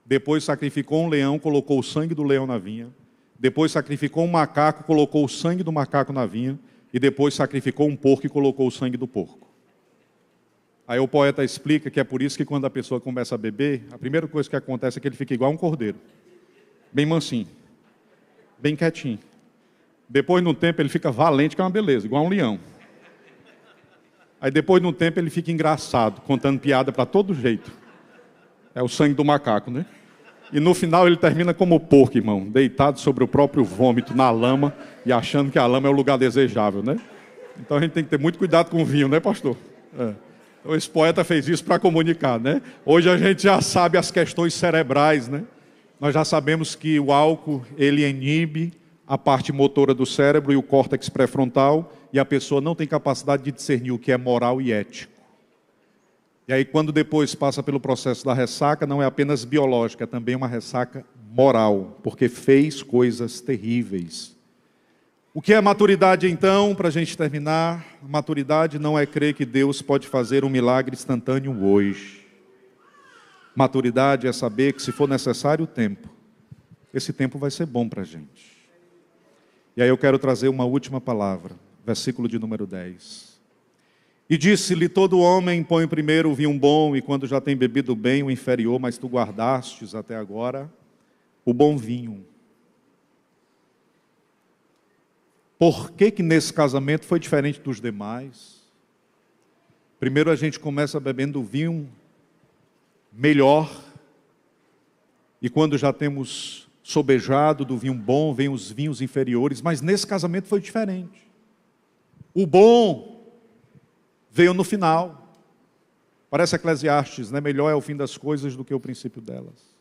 Depois sacrificou um leão, colocou o sangue do leão na vinha. Depois sacrificou um macaco, colocou o sangue do macaco na vinha. E depois sacrificou um porco e colocou o sangue do porco. Aí o poeta explica que é por isso que quando a pessoa começa a beber, a primeira coisa que acontece é que ele fica igual um cordeiro. Bem mansinho. Bem quietinho. Depois, no tempo, ele fica valente, que é uma beleza, igual um leão. Aí depois, no tempo, ele fica engraçado, contando piada para todo jeito. É o sangue do macaco, né? E no final ele termina como o porco, irmão, deitado sobre o próprio vômito na lama e achando que a lama é o lugar desejável, né? Então a gente tem que ter muito cuidado com o vinho, né, pastor? Então esse poeta fez isso para comunicar, né? Hoje a gente já sabe as questões cerebrais, né? Nós já sabemos que o álcool, ele inibe a parte motora do cérebro e o córtex pré-frontal, e a pessoa não tem capacidade de discernir o que é moral e ético. E aí, quando depois passa pelo processo da ressaca, não é apenas biológica, é também uma ressaca moral, porque fez coisas terríveis. O que é maturidade, então, para a gente terminar? Maturidade não é crer que Deus pode fazer um milagre instantâneo hoje. Maturidade é saber que, se for necessário o tempo, esse tempo vai ser bom para a gente. E aí eu quero trazer uma última palavra, versículo de número 10. E disse-lhe, todo homem põe primeiro o vinho bom, e quando já tem bebido bem o inferior, mas tu guardastes até agora o bom vinho. Por que nesse casamento foi diferente dos demais? Primeiro a gente começa bebendo vinho melhor, e quando já temos sobejado do vinho bom, vem os vinhos inferiores, mas nesse casamento foi diferente. O bom veio no final. Parece Eclesiastes, né? Melhor é o fim das coisas do que o princípio delas.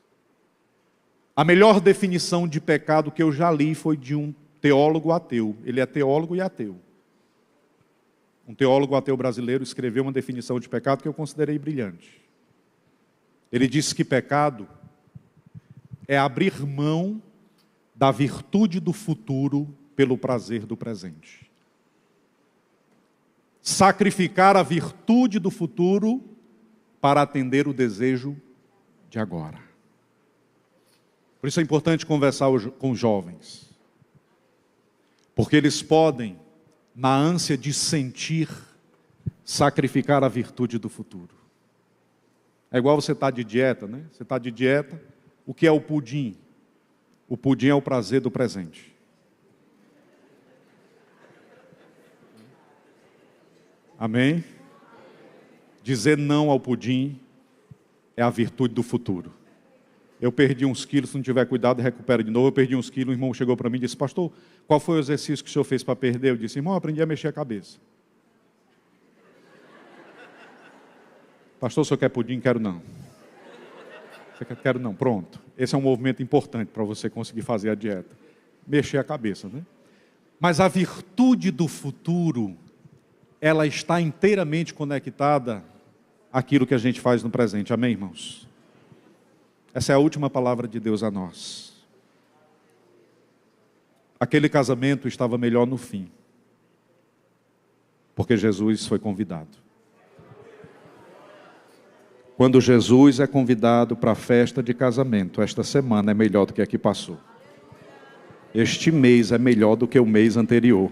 A melhor definição de pecado que eu já li foi de um teólogo ateu. Ele é teólogo e ateu. Um teólogo ateu brasileiro escreveu uma definição de pecado que eu considerei brilhante. Ele disse que pecado é abrir mão da virtude do futuro pelo prazer do presente. Sacrificar a virtude do futuro para atender o desejo de agora. Por isso é importante conversar com os jovens. Porque eles podem, na ânsia de sentir, sacrificar a virtude do futuro. É igual você estar de dieta, né? Você está de dieta, o que é o pudim? O pudim é o prazer do presente. Amém? Dizer não ao pudim é a virtude do futuro. Eu perdi uns quilos, se não tiver cuidado, recupera de novo. Eu perdi uns quilos, o irmão chegou para mim e disse: pastor, qual foi o exercício que o senhor fez para perder? Eu disse: irmão, eu aprendi a mexer a cabeça. Pastor, o senhor quer pudim? Quero não. Você quer? Quero não. Pronto. Esse é um movimento importante para você conseguir fazer a dieta. Mexer a cabeça, né? Mas a virtude do futuro, ela está inteiramente conectada àquilo que a gente faz no presente. Amém, irmãos? Essa é a última palavra de Deus a nós. Aquele casamento estava melhor no fim, porque Jesus foi convidado. Quando Jesus é convidado para a festa de casamento, esta semana é melhor do que a que passou. Este mês é melhor do que o mês anterior.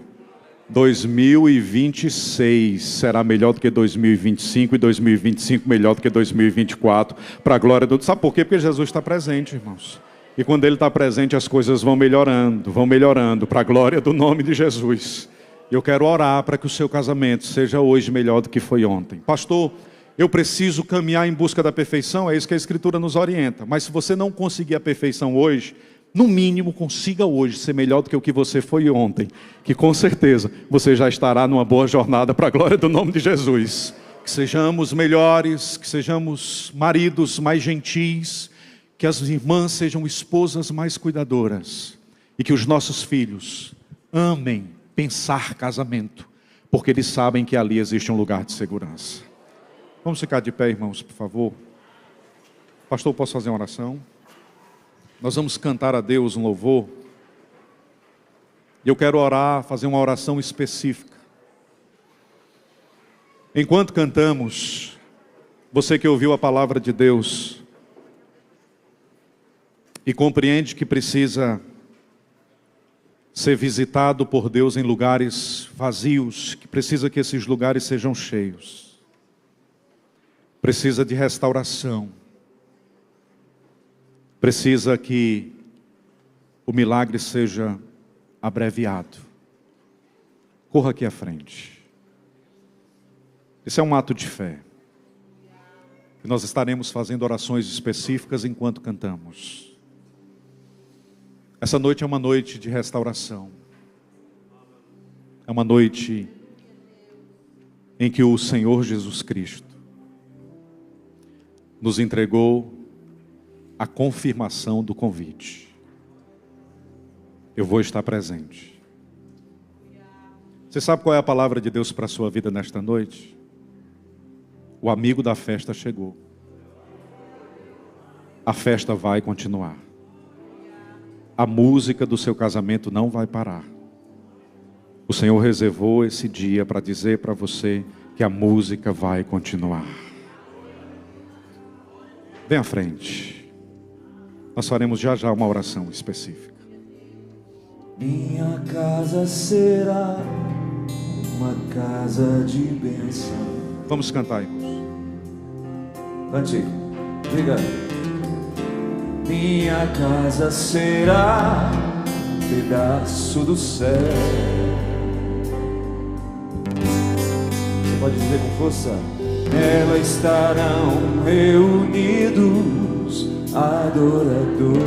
2026 será melhor do que 2025 e 2025 melhor do que 2024, para a glória do... Sabe por quê? Porque Jesus está presente, irmãos. E quando Ele está presente, as coisas vão melhorando, para a glória do nome de Jesus. E eu quero orar para que o seu casamento seja hoje melhor do que foi ontem. Pastor, eu preciso caminhar em busca da perfeição, é isso que a Escritura nos orienta. Mas se você não conseguir a perfeição hoje, no mínimo consiga hoje ser melhor do que o que você foi ontem, que com certeza você já estará numa boa jornada para a glória do nome de Jesus. Que sejamos melhores, que sejamos maridos mais gentis, que as irmãs sejam esposas mais cuidadoras e que os nossos filhos amem pensar casamento, porque eles sabem que ali existe um lugar de segurança. Vamos ficar de pé, irmãos, por favor. Pastor, posso fazer uma oração? Nós vamos cantar a Deus um louvor. E eu quero orar, fazer uma oração específica. Enquanto cantamos, você que ouviu a palavra de Deus e compreende que precisa ser visitado por Deus em lugares vazios, que precisa que esses lugares sejam cheios. Precisa de restauração. Precisa que o milagre seja abreviado. Corra aqui à frente. Esse é um ato de fé. E nós estaremos fazendo orações específicas enquanto cantamos. Essa noite é uma noite de restauração. É uma noite em que o Senhor Jesus Cristo nos entregou a confirmação do convite. Eu vou estar presente. Você sabe qual é a palavra de Deus para a sua vida nesta noite? O amigo da festa chegou. A festa vai continuar. A música do seu casamento não vai parar. O Senhor reservou esse dia para dizer para você que a música vai continuar. Vem à frente. Nós faremos já já uma oração específica. Minha casa será uma casa de bênção. Vamos cantar, irmãos. Cante, diga. Minha casa será um pedaço do céu. Você pode dizer com força? Nela estarão reunidos adoradores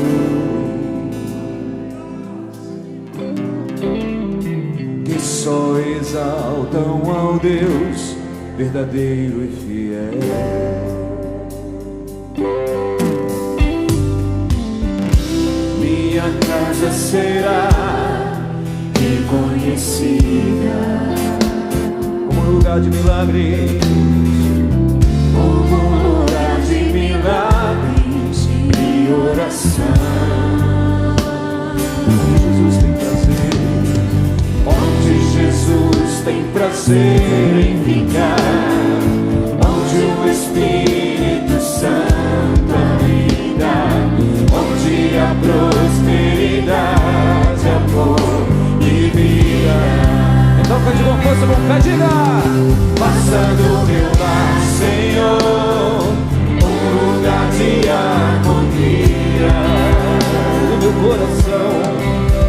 que só exaltam ao Deus verdadeiro e fiel. Minha casa será conhecida como lugar de milagres, como lugar de milagres e oração. Jesus tem prazer, Onde Jesus tem prazer em ficar, onde o Espírito Santo habita, onde a prosperidade, amor e vida. então cante com força, com fé, diga: Faça do meu lar, Senhor, um lugar de harmonia. do meu coração,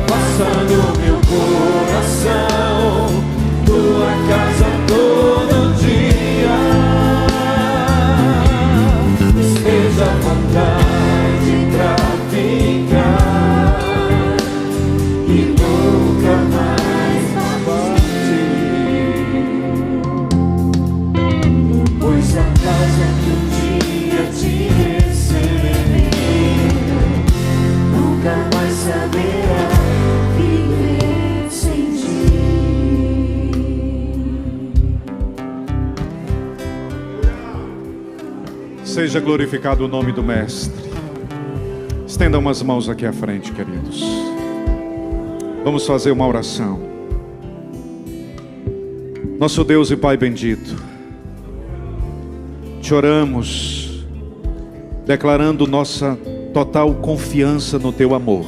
Faça do meu coração tua casa todo dia. Esteja à vontade pra ficar e nunca mais partir. Pois a casa que um dia te recebeu nunca mais saberá viver sem ti. Seja glorificado o nome do Mestre. Estendam as mãos aqui à frente, queridos. Vamos fazer uma oração. Nosso Deus e Pai bendito, te oramos, declarando nossa total confiança no teu amor.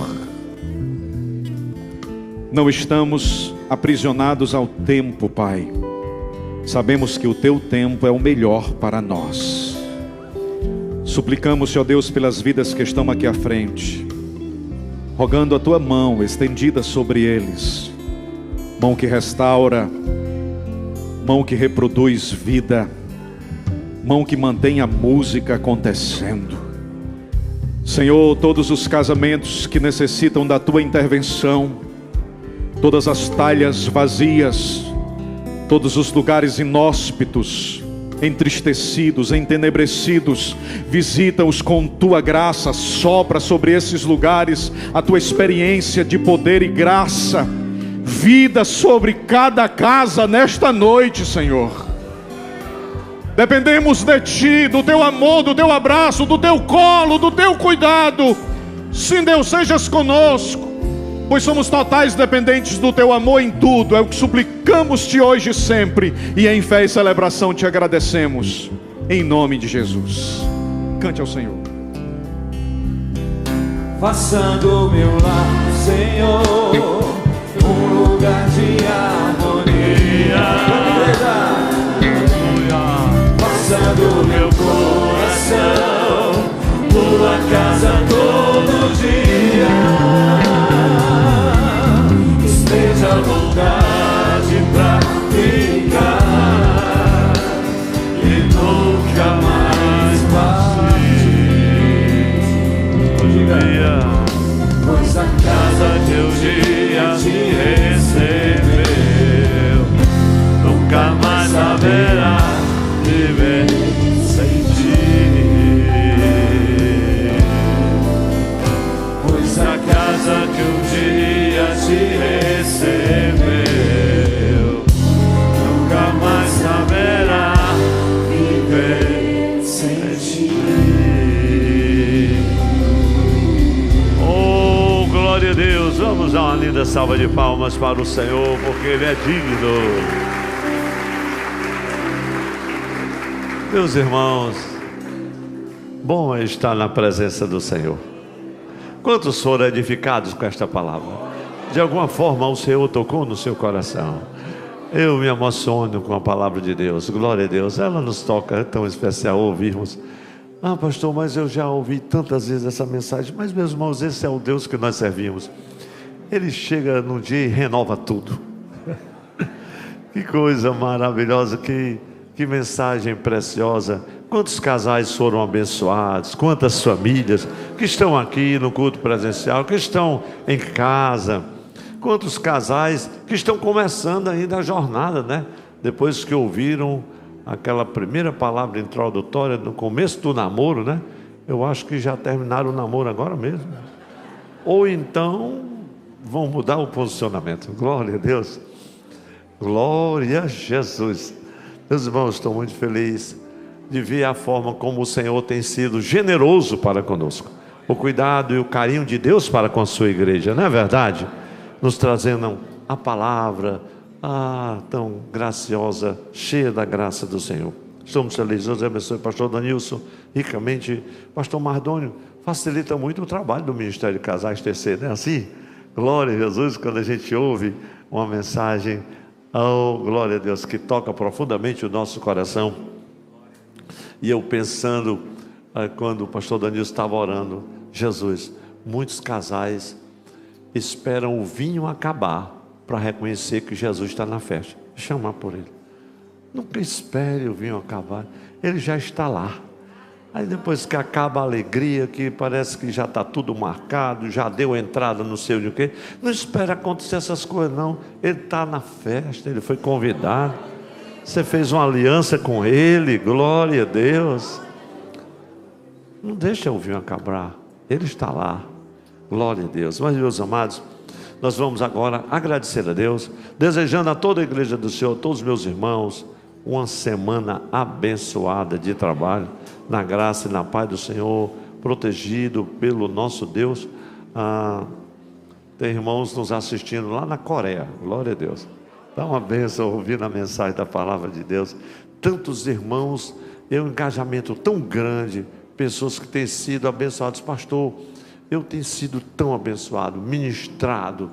Não estamos aprisionados ao tempo, Pai. Sabemos que o teu tempo é o melhor para nós. Suplicamos, ó Deus, pelas vidas que estão aqui à frente, rogando a tua mão estendida sobre eles, mão que restaura, mão que reproduz vida, mão que mantém a música acontecendo. Senhor, todos os casamentos que necessitam da tua intervenção, todas as talhas vazias, todos os lugares inóspitos, entristecidos, entenebrecidos, visita-os com tua graça, sopra sobre esses lugares a tua experiência de poder e graça, vida sobre cada casa nesta noite, Senhor. Dependemos de ti, do teu amor, do teu abraço, do teu colo, do teu cuidado. Sim, Deus, sejas conosco, pois somos totais dependentes do teu amor em tudo. É o que suplicamos-te hoje e sempre, e em fé e celebração te agradecemos, em nome de Jesus. Cante ao Senhor. Faça do meu lar, Senhor, um lugar de harmonia. Faça do meu coração tua casa todo dia. Esteja à vontade pra ficar e nunca mais partir. Pois a casa que um dia te recebeu nunca mais haverá viver sem ti. Pois a casa que um dia te recebeu nunca mais saberá viver sem ti. Oh, glória a Deus! Vamos dar uma linda salva de palmas para o Senhor, porque Ele é digno. Meus irmãos, bom é estar na presença do Senhor. Quantos foram edificados com esta palavra? De alguma forma o Senhor tocou no seu coração. Eu me emociono com a palavra de Deus. Glória a Deus, ela nos toca, é tão especial ouvirmos. Ah, pastor, mas eu já ouvi tantas vezes essa mensagem. Mas, meus irmãos, esse é o Deus que nós servimos. Ele chega num dia e renova tudo. Que coisa maravilhosa, que mensagem preciosa. Quantos casais foram abençoados, quantas famílias que estão aqui no culto presencial, que estão em casa, quantos casais que estão começando ainda a jornada, né? Depois que ouviram aquela primeira palavra introdutória no começo do namoro, né? Eu acho que já terminaram o namoro agora mesmo. Ou então vão mudar o posicionamento. Glória a Deus. Glória a Jesus. Meus irmãos, estou muito feliz de ver a forma como o Senhor tem sido generoso para conosco. O cuidado e o carinho de Deus para com a sua igreja, não é verdade? Nos trazendo a palavra tão graciosa, cheia da graça do Senhor. Estamos felizes. Deus abençoe pastor Danilson ricamente. Pastor Mardônio facilita muito o trabalho do Ministério de Casais TC, não é assim? Glória a Jesus, quando a gente ouve uma mensagem, glória a Deus, que toca profundamente o nosso coração. E eu pensando, quando o pastor Danilson estava orando, Jesus, muitos casais esperam o vinho acabar para reconhecer que Jesus está na festa. Chamar por ele. Nunca espere o vinho acabar, ele já está lá. Aí depois que acaba a alegria, que parece que já está tudo marcado, já deu entrada não sei o que, não espera acontecer essas coisas não. Ele está na festa, ele foi convidado, você fez uma aliança com ele, glória a Deus. Não deixa o vinho acabar, ele está lá, glória a Deus. Mas meus amados, nós vamos agora agradecer a Deus, desejando a toda a igreja do Senhor, a todos os meus irmãos, uma semana abençoada de trabalho, na graça e na paz do Senhor, protegido pelo nosso Deus. Tem irmãos nos assistindo lá na Coreia, glória a Deus. Dá uma bênção ouvir a mensagem da palavra de Deus. Tantos irmãos, um engajamento tão grande, pessoas que têm sido abençoados. Pastor, eu tenho sido tão abençoado, ministrado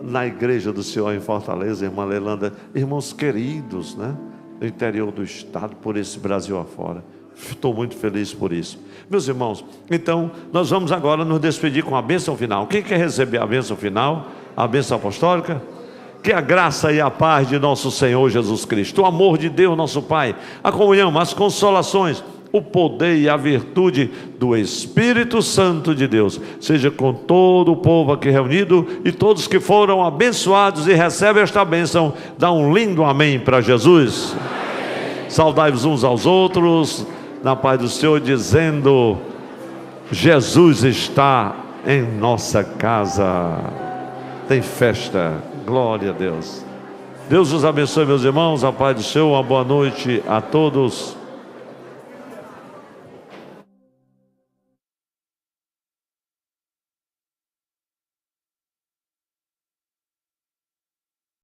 na igreja do Senhor em Fortaleza, irmã Leilanda, irmãos queridos, né? Do interior do estado, por esse Brasil afora. Estou muito feliz por isso. Meus irmãos, então nós vamos agora nos despedir com a bênção final. Quem quer receber a bênção final? A bênção apostólica? Que a graça e a paz de nosso Senhor Jesus Cristo, o amor de Deus nosso Pai, a comunhão, as consolações, o poder e a virtude do Espírito Santo de Deus seja com todo o povo aqui reunido, e todos que foram abençoados e recebem esta bênção, dá um lindo amém para Jesus. Saudai-vos uns aos outros na paz do Senhor, dizendo: Jesus está em nossa casa. Tem festa, glória a Deus. Deus os abençoe, meus irmãos, a paz do Senhor, uma boa noite a todos.